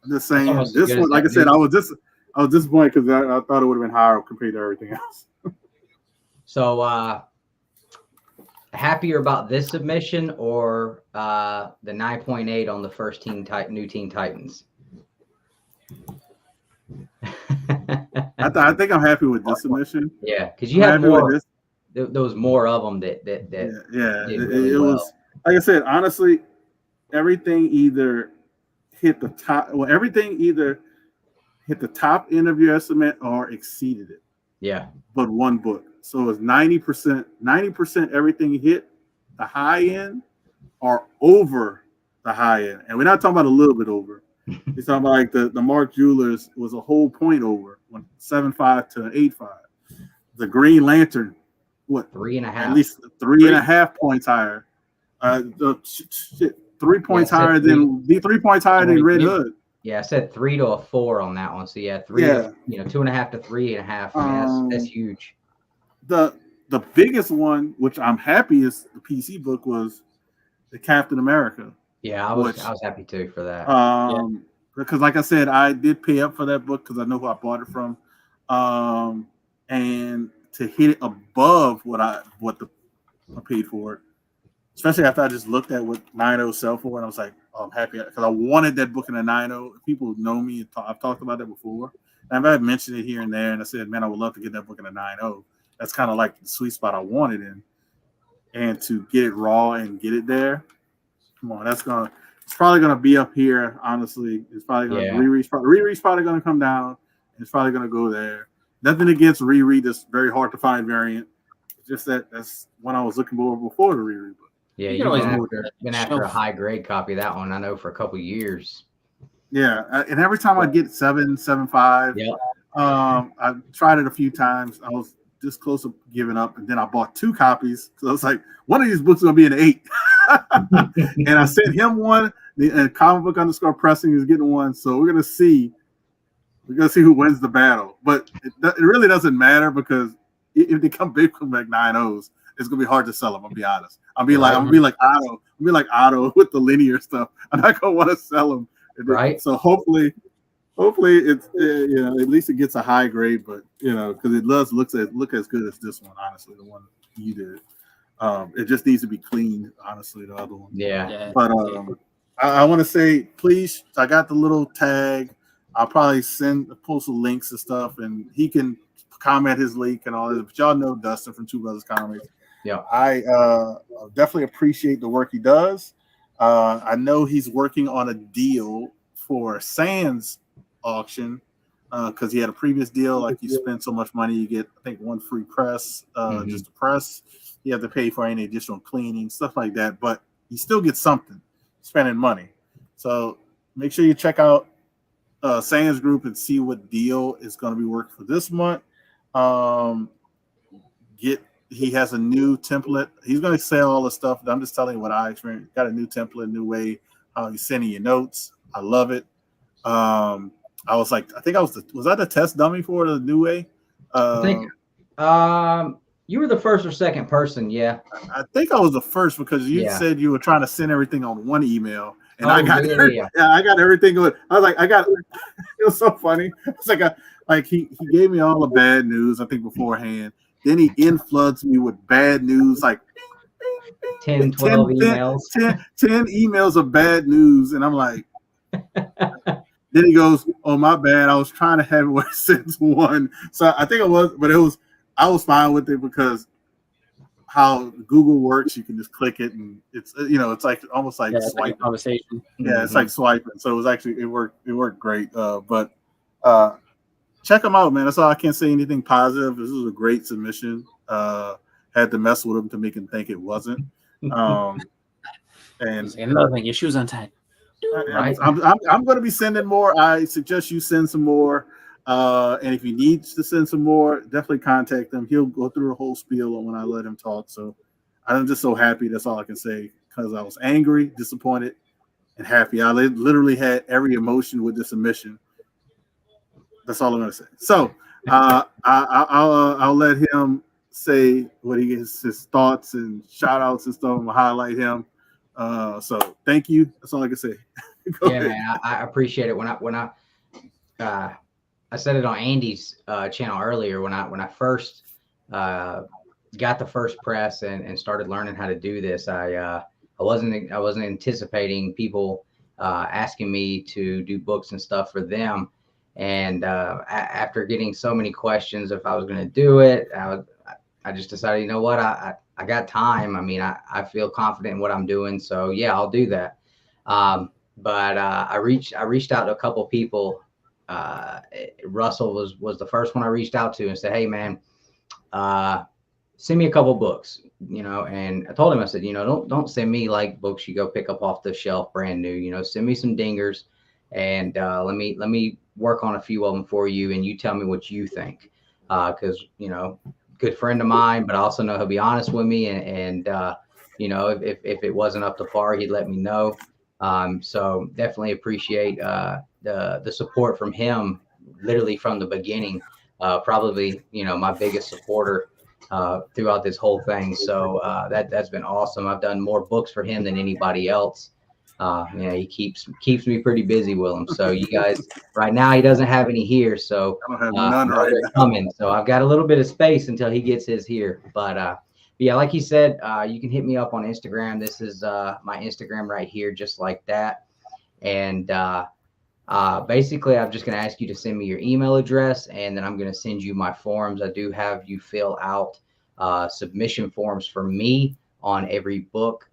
[SPEAKER 1] I'm just saying, this one, like I said, I was disappointed because I thought it would have been higher compared to everything else.
[SPEAKER 2] So happier about this submission or the 9.8 on the first New Teen Titans?
[SPEAKER 1] I think I'm happy with this submission.
[SPEAKER 2] Yeah, because you have more. There was more of them that did really well.
[SPEAKER 1] Was, like I said, honestly, everything either hit the top. Well, everything either hit the top end of your estimate or exceeded it.
[SPEAKER 2] Yeah,
[SPEAKER 1] but one book. So it's 90%. 90% everything hit the high end or over the high end, and we're not talking about a little bit over. He's talking about like the Mark Jewelers was a whole point over, 7.5 to 8.5. The Green Lantern,
[SPEAKER 2] 3.5?
[SPEAKER 1] At least 3.5 points higher. 3 points higher than 3 points higher than Red Hood.
[SPEAKER 2] Yeah, I said 3 to a 4 on that one. So yeah, 2.5 to 3.5. I mean, that's huge.
[SPEAKER 1] The biggest one, which I'm happy is the PC book, was the Captain America.
[SPEAKER 2] Yeah, I was happy too for that.
[SPEAKER 1] Because like I said, I did pay up for that book because I know who I bought it from. And to hit it above what I paid for it, especially after I just looked at what 9.0 sell for, and I was like, oh, I'm happy because I wanted that book in a 9.0. People know me. I've talked about that before. And I've mentioned it here and there, and I said, man, I would love to get that book in a 9.0. That's kind of like the sweet spot I wanted in. And to get it raw and get it there, come on, it's probably gonna be up here. Honestly, it's probably gonna Riri's probably gonna come down. It's probably gonna go there. Nothing against Riri, this very hard to find variant. It's just that's one I was looking for before the Riri book.
[SPEAKER 2] Yeah, you've been after a high grade copy of that one. I know for a couple of years.
[SPEAKER 1] Yeah, and every time I get 7.75, I tried it a few times. I was this close to giving up, and then I bought 2 copies. So I was like, one of these books is gonna be an 8. And I sent him one. The comic book _ pressing is getting one. So we're gonna see. We're gonna see who wins the battle. But it really doesn't matter because if they come big from like 9.0s, it's gonna be hard to sell them. I'll be honest. I'm gonna be like Otto with the linear stuff. I'm not gonna want to sell them.
[SPEAKER 2] Right.
[SPEAKER 1] So hopefully it's at least it gets a high grade, but because it does look as good as this one. Honestly, the one you did. It just needs to be cleaned. Honestly, the other one.
[SPEAKER 2] Yeah.
[SPEAKER 1] But I want to say, please. I got the little tag. I'll probably post the links and stuff, and he can comment his link and all this. But y'all know Dustin from Two Brothers Comics.
[SPEAKER 2] Yeah,
[SPEAKER 1] I definitely appreciate the work he does. I know he's working on a deal for Sans auction because he had a previous deal. Like you spend so much money, you get I think 1 free press, just to press. You have to pay for any additional cleaning, stuff like that. But you still get something spending money. So make sure you check out Sans Group and see what deal is going to be working for this month. He has a new template. He's going to sell all the stuff. I'm just telling you what I experienced. Got a new template, new way how he's sending you notes. I love it. I was like, I think I was that the test dummy for the new way?
[SPEAKER 2] I think you were the first or second person. Yeah,
[SPEAKER 1] I think I was the first because you said you were trying to send everything on one email. And I got I got everything good. I was like, it was so funny. It's like he gave me all the bad news, I think, beforehand. Then he infloods me with bad news, like
[SPEAKER 2] 10, 12 emails.
[SPEAKER 1] 10 emails of bad news. And I'm like, then he goes, oh, my bad. I was trying to have it sent to one. So I think it was, but I was fine with it because how Google works, you can just click it and it's like almost like swiping.
[SPEAKER 3] Like a conversation.
[SPEAKER 1] Yeah, it's like swiping. So it was actually it worked great. But check them out, man. That's all. I can't say anything positive. This was a great submission. Had to mess with him to make him think it wasn't. And
[SPEAKER 3] another thing, your shoes untied.
[SPEAKER 1] Right. I'm going to be sending more. I suggest you send some more. And if he needs to send some more, definitely contact him. He'll go through the whole spiel when I let him talk. So I'm just so happy. That's all I can say because I was angry, disappointed, and happy. I literally had every emotion with the submission. That's all I'm going to say. So I'll let him say what he is, his thoughts and shout outs and stuff. I'm going to highlight him. So thank you. That's all I can say.
[SPEAKER 2] Yeah, man, I appreciate it. When I said it on Andy's channel earlier, when I first got the first press and started learning how to do this, I wasn't anticipating people asking me to do books and stuff for them. And after getting so many questions if I was going to do it, I just decided, you know what, I got time. I mean, I feel confident in what I'm doing, so yeah, I'll do that. But I reached out to a couple people. Russell was the first one I reached out to and said, hey man, send me a couple books, and I told him, I said, don't send me like books you go pick up off the shelf brand new, send me some dingers and let me work on a few of them for you and you tell me what you think, because good friend of mine, but I also know he'll be honest with me and if it wasn't up to par, he'd let me know. So definitely appreciate the support from him, literally from the beginning. Probably my biggest supporter throughout this whole thing. So that's been awesome. I've done more books for him than anybody else. He keeps me pretty busy with them. So you guys, right now he doesn't have any here, so
[SPEAKER 1] I don't have none right now.
[SPEAKER 2] Coming. So I've got a little bit of space until he gets his here. But yeah, like you said, you can hit me up on Instagram. This is my Instagram right here, just like that. And basically, I'm just going to ask you to send me your email address, and then I'm going to send you my forms. I do have you fill out submission forms for me on every book.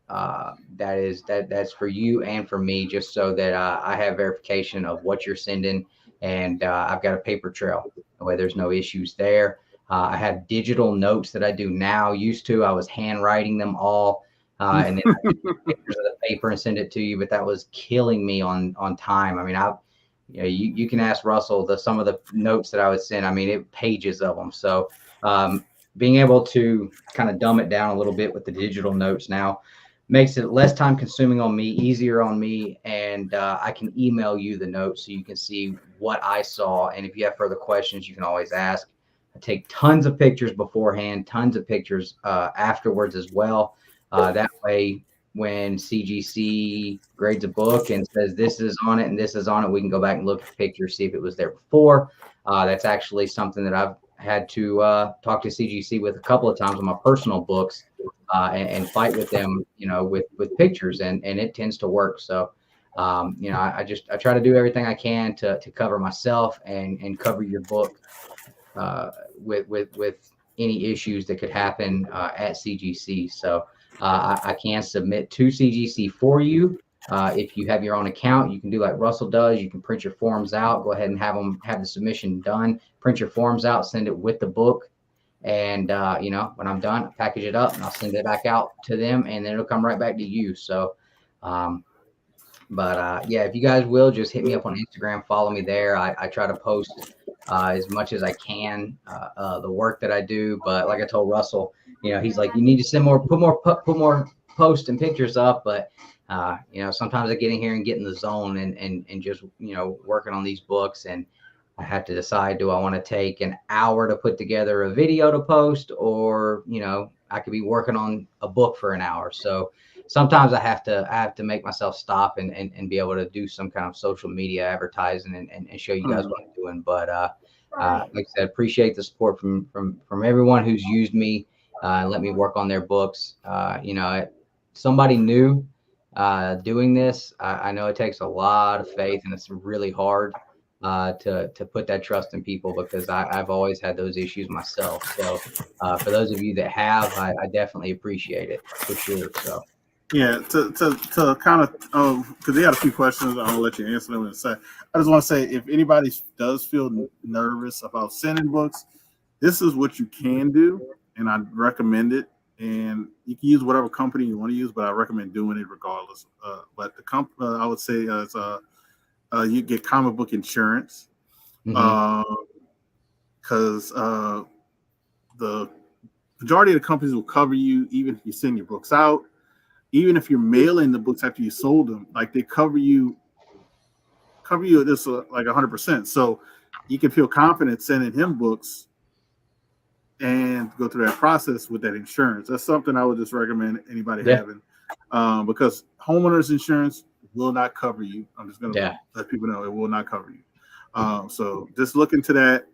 [SPEAKER 2] That's for you and for me, just so that I have verification of what you're sending, and I've got a paper trail. That way, there's no issues there. I have digital notes that I do now. Used to, I was handwriting them all, and then I could take pictures of the paper and send it to you. But that was killing me on time. I mean, you can ask Russell some of the notes that I would send. I mean, pages of them. So being able to kind of dumb it down a little bit with the digital notes now makes it less time consuming on me, easier on me, and I can email you the notes so you can see what I saw. And if you have further questions, you can always ask. I take tons of pictures beforehand, tons of pictures afterwards as well. That way, when CGC grades a book and says this is on it and this is on it, we can go back and look at the picture, see if it was there before. That's actually something that I've had to talk to CGC with a couple of times on my personal books and fight with them, with pictures, and it tends to work. So, I try to do everything I can to cover myself and cover your book with any issues that could happen at CGC. So I can submit to CGC for you. If you have your own account, you can do like Russell does. You can print your forms out, go ahead and have the submission done, print your forms out, send it with the book. And, when I'm done, I package it up and I'll send it back out to them, and then it'll come right back to you. So, yeah, if you guys will just hit me up on Instagram, follow me there. I try to post as much as I can the work that I do. But like I told Russell, he's like, you need to put more posts and pictures up. But sometimes I get in here and get in the zone and just working on these books, and I have to decide, do I want to take an hour to put together a video to post, or I could be working on a book for an hour. So sometimes I have to make myself stop and be able to do some kind of social media advertising and show you guys what I'm doing. But like I said, appreciate the support from everyone who's used me and let me work on their books. Somebody new doing this, I know it takes a lot of faith, and it's really hard to put that trust in people, because I've always had those issues myself. So for those of you that have, I definitely appreciate it for sure. So.
[SPEAKER 1] Yeah, to kind of, because they had a few questions, I'll let you answer them in a sec. I just want to say, if anybody does feel nervous about sending books, this is what you can do, and I recommend it. And you can use whatever company you want to use, but I recommend doing it regardless. But I would say, you get comic book insurance, because the majority of the companies will cover you even if you send your books out. Even if you're mailing the books after you sold them, like they cover you this like 100%. So you can feel confident sending him books and go through that process with that insurance. That's something I would just recommend anybody having, because homeowners insurance will not cover you. I'm just going to let people know it will not cover you. So just look into that.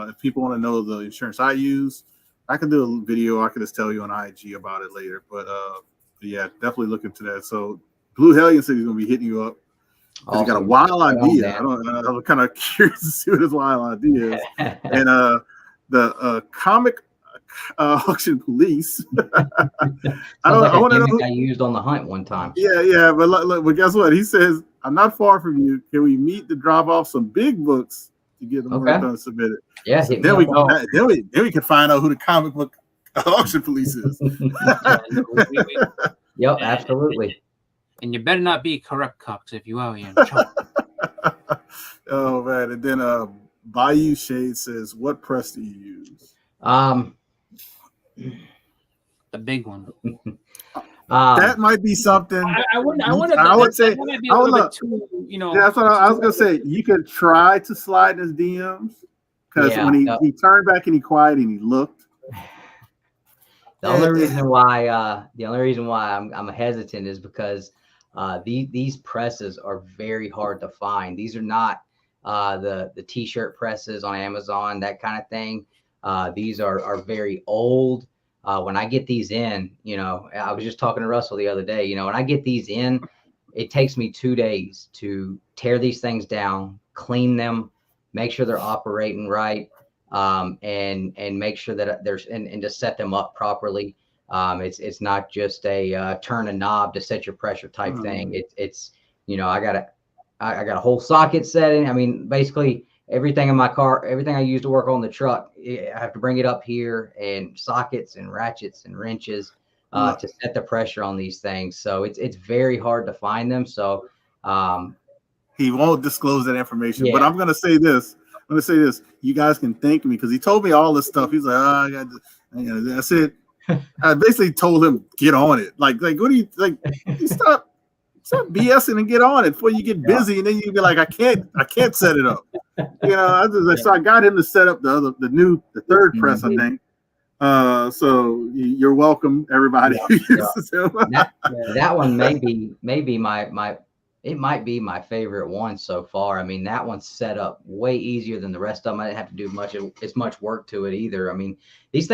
[SPEAKER 1] If people want to know the insurance I use, I can do a video. I can just tell you on IG about it later. But yeah, definitely look into that. So Blue Hellion said he's going to be hitting you up. Awesome. He got a wild idea. I'm kind of curious to see what his wild idea is. And the comic auction police. I want to know.
[SPEAKER 2] I used on the hunt one time.
[SPEAKER 1] Yeah, but guess what? He says, I'm not far from you. Can we meet to drop off some big books to get them work done submitted?
[SPEAKER 2] Yeah,
[SPEAKER 1] so then we can find out who the comic book auction police is.
[SPEAKER 2] Yep, absolutely.
[SPEAKER 3] And you better not be corrupt cocks if you are in trouble.
[SPEAKER 1] Oh man! And then Bayou Shade says, "What press do you use?"
[SPEAKER 3] The big one.
[SPEAKER 1] That might be something.
[SPEAKER 3] I would say that might be a little bit too,
[SPEAKER 1] Yeah, that's what I was gonna say. You could try to slide in his DMs, because when he turned back and he quiet and he looked.
[SPEAKER 2] The only reason why I'm hesitant is because these presses are very hard to find. These are not the t-shirt presses on Amazon, that kind of thing. These are very old. When I get these in, I was just talking to Russell the other day, when I get these in, it takes me 2 days to tear these things down, clean them, make sure they're operating right, and make sure that there's and to set them up properly. It's not just a turn a knob to set your pressure type thing. It's I got a whole socket setting. I mean, basically everything in my car, everything I use to work on the truck, I have to bring it up here, and sockets and ratchets and wrenches to set the pressure on these things. So it's very hard to find them. So
[SPEAKER 1] he won't disclose that information.
[SPEAKER 2] Yeah.
[SPEAKER 1] But I'm gonna say this. You guys can thank me because he told me all this stuff. He's like, oh, I got that's it. I basically told him get on it. Like what do you like? You stop BSing and get on it before you get busy, and then you be like, I can't set it up. So I got him to set up the third press, I think. So you're welcome, everybody.
[SPEAKER 2] That one may be it might be my favorite one so far. I mean, that one's set up way easier than the rest of them. I didn't have to do as much work to it either. I mean, these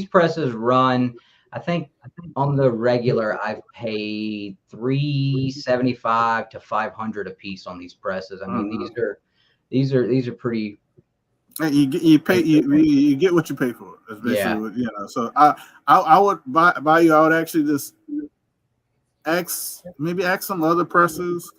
[SPEAKER 2] presses run, I think on the regular, I've paid $375 to $500 a piece on these presses. I mean, these are pretty.
[SPEAKER 1] You pay you get what you pay for. That's basically So I would buy you. I would actually just ask some other presses,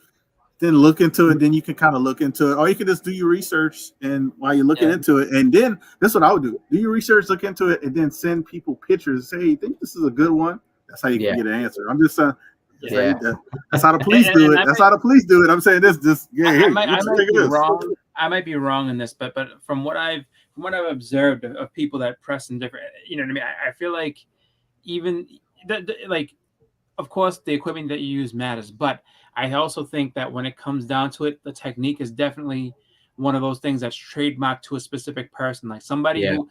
[SPEAKER 1] then look into it. Then you can kind of look into it, or you can just do your research, and while you're looking into it, and then that's what I would do: do your research, look into it, and then send people pictures. Say, hey, think this is a good one. That's how you can get an answer. I'm just saying. That's how the police do it. That's how the police do it. I'm saying this.
[SPEAKER 3] I might be wrong in this, but from what I've observed of people that press in different, you know what I mean. I feel like even like, of course, the equipment that you use matters, but I also think that when it comes down to it, the technique is definitely one of those things that's trademarked to a specific person. Like somebody who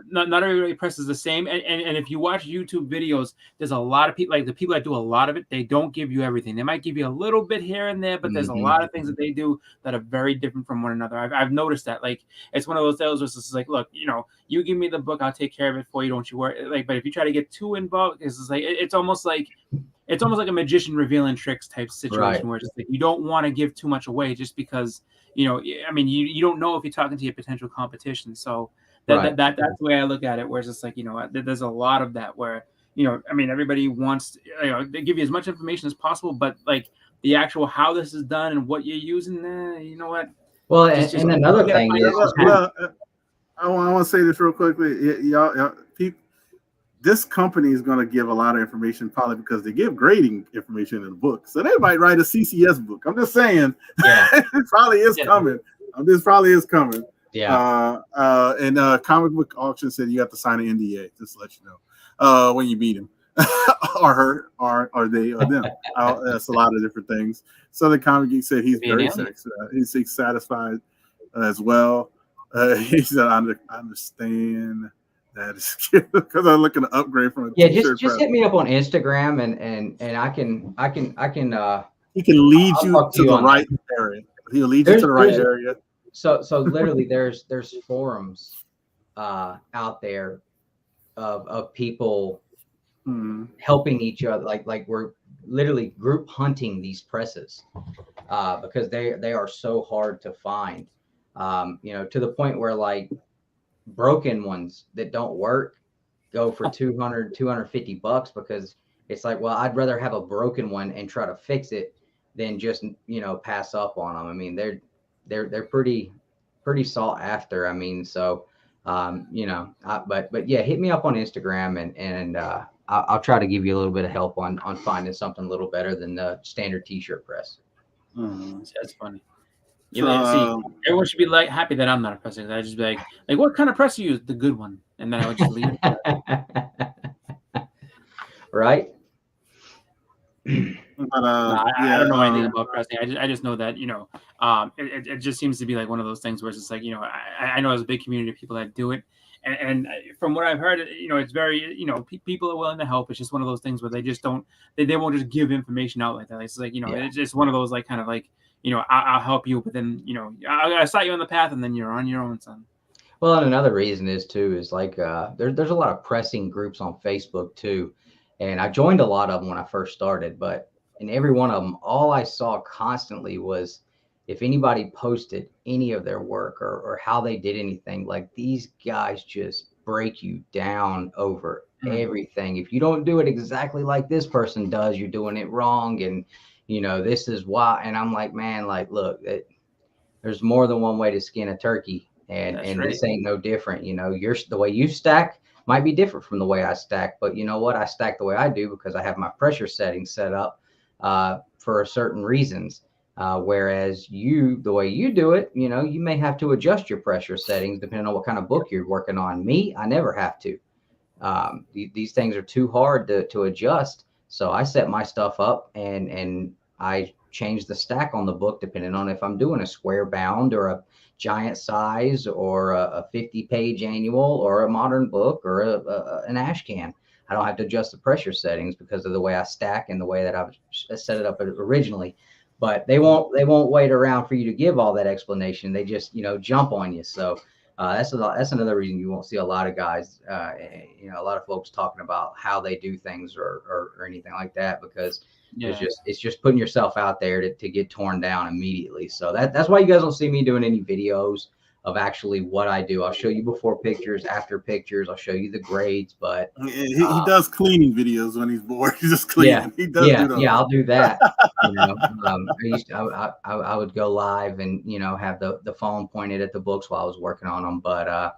[SPEAKER 3] not everybody presses the same. And if you watch YouTube videos, there's a lot of people, like the people that do a lot of it, they don't give you everything. They might give you a little bit here and there, but there's a lot of things that they do that are very different from one another. I've noticed that. Like it's one of those deals where it's like, look, you give me the book, I'll take care of it for you. Don't you worry. Like, but if you try to get too involved, it's like it's almost like a magician revealing tricks type situation where it's just like you don't want to give too much away just because I mean you don't know if you're talking to your potential competition. So that's the way I look at it. Where it's just like there's a lot of that where I mean everybody wants they give you as much information as possible, but like the actual how this is done and what you're using, you know what?
[SPEAKER 2] Well, and another thing is,
[SPEAKER 1] I want to say this real quickly, y'all. This company is going to give a lot of information probably because they give grading information in the book. So they might write a CCS book. I'm just saying it probably is coming. This probably is coming.
[SPEAKER 2] Yeah.
[SPEAKER 1] And Comic Book Auction said you have to sign an NDA, just to let you know, when you beat him or her or they or them. That's a lot of different things. Southern Comic Geek said he's very satisfied as well. He said, I understand. That is cute because I'm looking to upgrade from a t-shirt.
[SPEAKER 2] Just hit me up on Instagram and I can
[SPEAKER 1] he can lead you to the right area. He'll lead you to the right area.
[SPEAKER 2] So literally there's forums out there of people helping each other, like we're literally group hunting these presses because they are so hard to find, to the point where like broken ones that don't work go for $200-$250 because it's like, well, I'd rather have a broken one and try to fix it than just pass up on them. I mean, they're pretty sought after. I mean, so but yeah, hit me up on Instagram and I'll try to give you a little bit of help on finding something a little better than the standard t-shirt press.
[SPEAKER 3] That's funny. Everyone should be like happy that I'm not a presser. I'd just be like, what kind of press do you use? The good one, and then I would just leave it.
[SPEAKER 2] Right.
[SPEAKER 3] I don't know anything about pressing. I just know that it just seems to be like one of those things where it's just like I know there's a big community of people that do it, and from what I've heard, it's very people are willing to help. It's just one of those things where they just don't they won't just give information out like that. It's like it's just one of those like kind of like. I'll help you, but then I'll start you on the path, and then you're on your own, son.
[SPEAKER 2] Well, and another reason is like there's a lot of pressing groups on Facebook too, and I joined a lot of them when I first started. But in every one of them, all I saw constantly was if anybody posted any of their work or how they did anything, like these guys just break you down over everything. If you don't do it exactly like this person does, you're doing it wrong, and this is why. And I'm like, man, like, look, there's more than one way to skin a turkey, and
[SPEAKER 3] right.
[SPEAKER 2] this ain't no different. The way you stack might be different from the way I stack, but you know what? I stack the way I do because I have my pressure settings set up for certain reasons. Whereas the way you do it, you may have to adjust your pressure settings depending on what kind of book you're working on. Me, I never have to. These things are too hard to adjust. So I set my stuff up and I change the stack on the book depending on if I'm doing a square bound or a giant size or a 50-page annual or a modern book or an ash can. I don't have to adjust the pressure settings because of the way I stack and the way that I've set it up originally. But they won't wait around for you to give all that explanation. They just jump on you. So that's another reason you won't see a lot of guys, a lot of folks talking about how they do things or anything like that, because it's just putting yourself out there to get torn down immediately. So that's why you guys don't see me doing any videos of actually what I do. I'll show you before pictures, after pictures. I'll show you the grades, but
[SPEAKER 1] he does cleaning videos when he's bored. He's just cleaning.
[SPEAKER 2] Yeah,
[SPEAKER 1] He does do those.
[SPEAKER 2] Yeah, I'll do that. I would go live and have the phone pointed at the books while I was working on them. But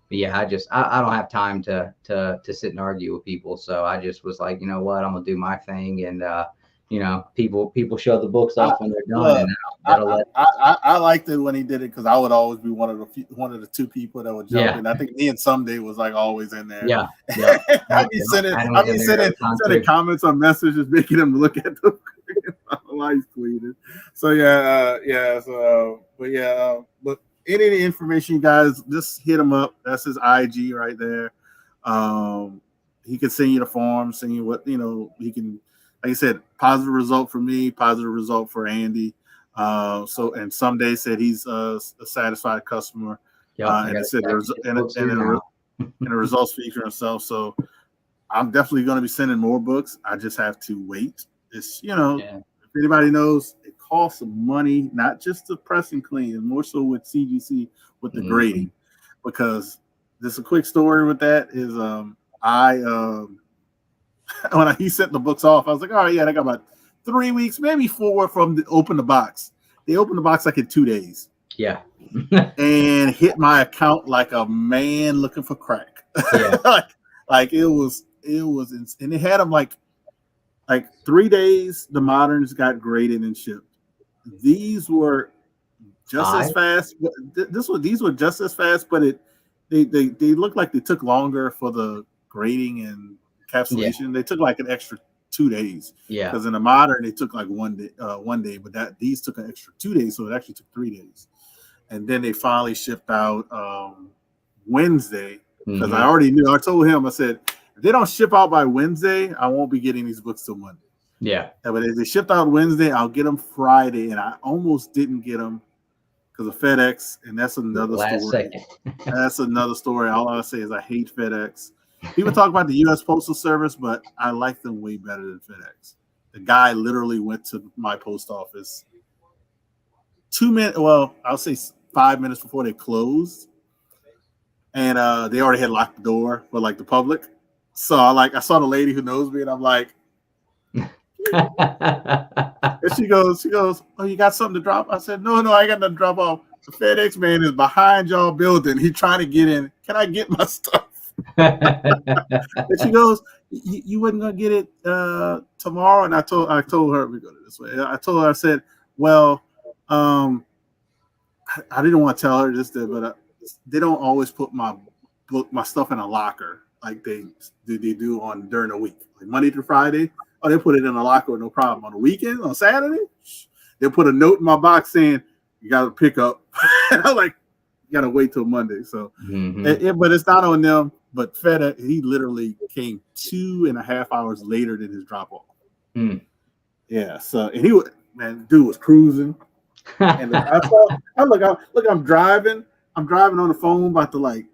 [SPEAKER 2] yeah, I don't have time to sit and argue with people. So I just was like, you know what, I'm gonna do my thing, and people show the books off when they're done.
[SPEAKER 1] I liked it when he did it because I would always be one of the two people that would jump in. I think me and Someday was like always in there.
[SPEAKER 2] Yeah.
[SPEAKER 1] I'd be sending comments on messages, making them look at the lights tweeted. So but any information, you guys, just hit him up. That's his IG right there. He can send you the form, send you what he can. Like I said, positive result for me, positive result for Andy. And Someday said he's a satisfied customer. And it said the results speak for himself. So I'm definitely going to be sending more books. I just have to wait. It's if anybody knows, it costs money, not just to press and clean, and more so with CGC with the grading. Because just a quick story with that is when he sent the books off, I was like, all right, I got about 3 weeks, maybe 4 from the open the box. They opened the box like in 2 days.
[SPEAKER 2] Yeah.
[SPEAKER 1] And hit my account like a man looking for crack.
[SPEAKER 2] Yeah.
[SPEAKER 1] like it was, and they had them like 3 days. The moderns got graded and shipped. These were just as fast. These were just as fast, but they looked like they took longer for the grading and encapsulation. Yeah. They took like an extra 2 days.
[SPEAKER 2] Yeah.
[SPEAKER 1] Because in the modern they took like 1 day, but these took an extra 2 days, so it actually took 3 days. And then they finally shipped out Wednesday because I already knew. I told him, I said, if they don't ship out by Wednesday, I won't be getting these books till Monday.
[SPEAKER 2] Yeah.
[SPEAKER 1] But if they shipped out Wednesday, I'll get them Friday, and I almost didn't get them because of FedEx, and that's another story. That's another story. All I'll say is I hate FedEx. People talk about the U.S. Postal Service, but I like them way better than FedEx. The guy literally went to my post office 2 minutes. Well, I'll say 5 minutes before they closed, and they already had locked the door for like the public. So I saw the lady who knows me, and I'm like, and she goes, oh, you got something to drop? I said, no, I got nothing to drop off. The FedEx man is behind y'all building. He's trying to get in. Can I get my stuff? And she goes, you wasn't gonna get it tomorrow? And I told her we go this way. I told her, I said, well, I didn't want to tell her this, but they don't always put my stuff in a locker like they do on during the week, like Monday through Friday. Oh, they put it in a locker, no problem. On the weekend, on Saturday, they put a note in my box saying you got to pick up. And I'm like, you got to wait till Monday. So, but it's not on them. But FedEx, he literally came 2.5 hours later than his drop off. Yeah. So, and dude was cruising. And I'm driving, I'm driving on the phone about to like,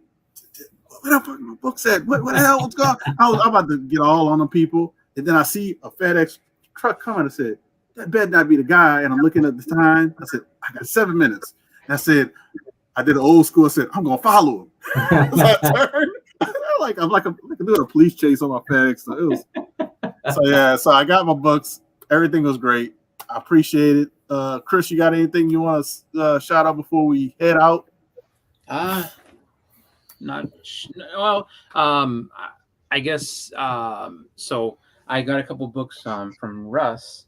[SPEAKER 1] where the fuck my books at? What the hell? What's going on? I'm about to get all on the people. And then I see a FedEx truck coming. I said, that better not be the guy. And I'm looking at the time. I said, I got 7 minutes. And I said, I did an old school. I said, I'm going to follow him. So I turned. I'm like doing a police chase on my FedEx. So I got my books. Everything was great. I appreciate it. Chris, you got anything you want to shout out before we head out?
[SPEAKER 3] I guess so I got a couple books from Russ.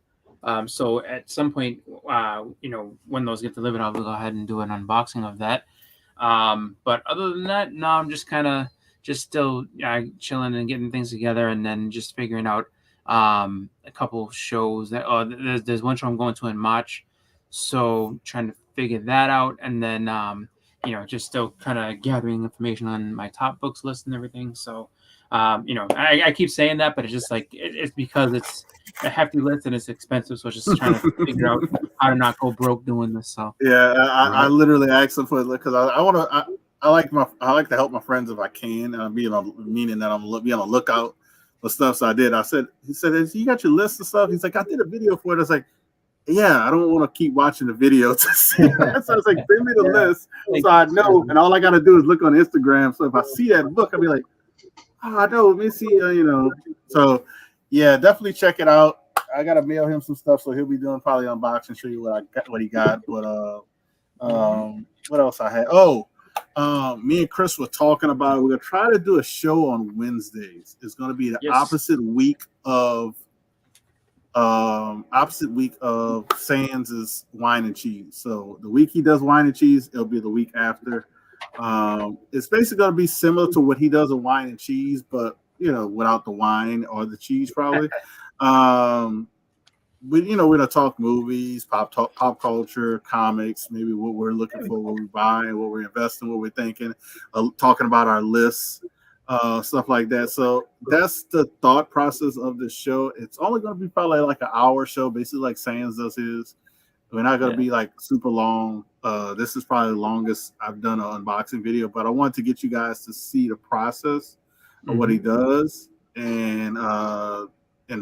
[SPEAKER 3] So at some point, when those get delivered, I'll go ahead and do an unboxing of that. But other than that, no, I'm just kind of still chilling and getting things together, and then just figuring out a couple shows that there's one show I'm going to in March, so trying to figure that out, and then just still kind of gathering information on my top books list and everything. So I keep saying that, but it's just like it's because it's a hefty list and it's expensive, so it's just trying to figure out how to not go broke doing this. So
[SPEAKER 1] yeah, I literally asked them for it because I like to help my friends if I can, meaning that I'm be on the lookout for stuff. So I did. He said, you got your list of stuff? He's like, I did a video for it. I was like, yeah, I don't want to keep watching the video to see that. So I was like, send me the list so I know. And all I got to do is look on Instagram. So if I see that book, I'll be like, oh, I know. Let me see, So yeah, definitely check it out. I got to mail him some stuff, so he'll be doing probably unboxing, show you what he got. But what else I had? Me and Chris were talking about it. We're gonna try to do a show on Wednesdays. It's gonna be the opposite week of Sands' wine and cheese. So the week he does wine and cheese, it'll be the week after. It's basically gonna be similar to what he does in wine and cheese, but without the wine or the cheese probably. We're gonna talk movies, pop culture, comics, maybe what we're looking for, what we buy, what we're investing, what we're thinking, talking about our lists, stuff like that. So that's the thought process of the show. It's only gonna be probably like an hour show, basically like Sands does his. We're not gonna be like super long. This is probably the longest I've done an unboxing video, but I want to get you guys to see the process of what he does and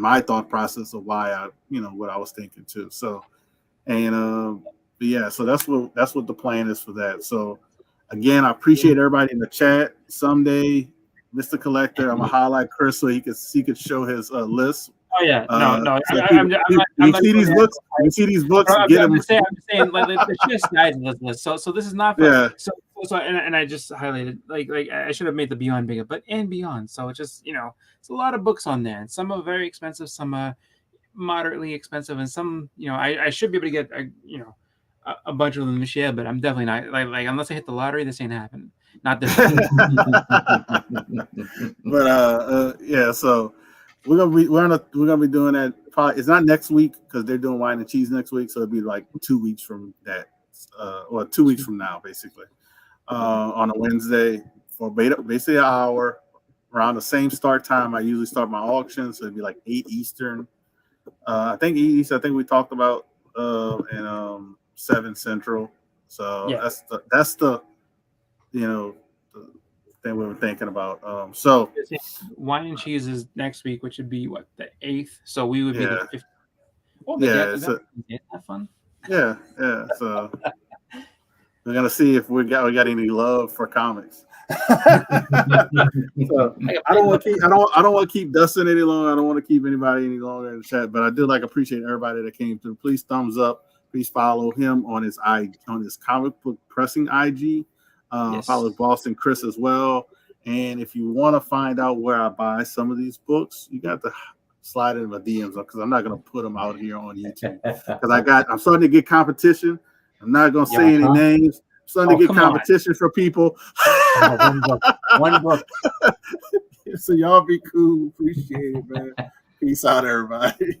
[SPEAKER 1] my thought process of why I, what I was thinking too. So, and so that's what the plan is for that. So, again, I appreciate everybody in the chat. Someday, Mr. Collector, I'm gonna highlight Chris so he could show his list.
[SPEAKER 3] Oh yeah, no.
[SPEAKER 1] You see these books? You see these books?
[SPEAKER 3] I'm just saying, like the sheer size of this list. So this is not. So and I just highlighted like I should have made the Beyond bigger, but and Beyond. So it's just it's a lot of books on there, and some are very expensive, some are moderately expensive, and some I should be able to get a bunch of them this year, but I'm definitely not like unless I hit the lottery, this ain't happening. Not this.
[SPEAKER 1] But yeah, so. We're gonna be doing that. Probably it's not next week because they're doing wine and cheese next week, so it'll be like 2 weeks from that, or 2 weeks from now, basically, on a Wednesday for basically an hour around the same start time. I usually start my auction, so it'd be like 8 Eastern. I think we talked about and 7 Central. So that's the thing we were thinking about. So
[SPEAKER 3] wine and cheese is next week, which would be what, the 8th. So we would be the 15th. Oh,
[SPEAKER 1] isn't
[SPEAKER 3] that fun?
[SPEAKER 1] Yeah. So we're gonna see if we got any love for comics. So I don't want to keep Dustin any longer. I don't want to keep anybody any longer in the chat. But I do appreciate everybody that came through. Please thumbs up. Please follow him on his comic book pressing IG. Follow Boston Chris as well. And if you want to find out where I buy some of these books, you got to slide in my DMs because I'm not going to put them out here on YouTube because I'm starting to get competition. I'm not going to say any names. I'm starting to get competition for people.
[SPEAKER 3] One book.
[SPEAKER 1] So y'all be cool. Appreciate it, man. Peace out, everybody.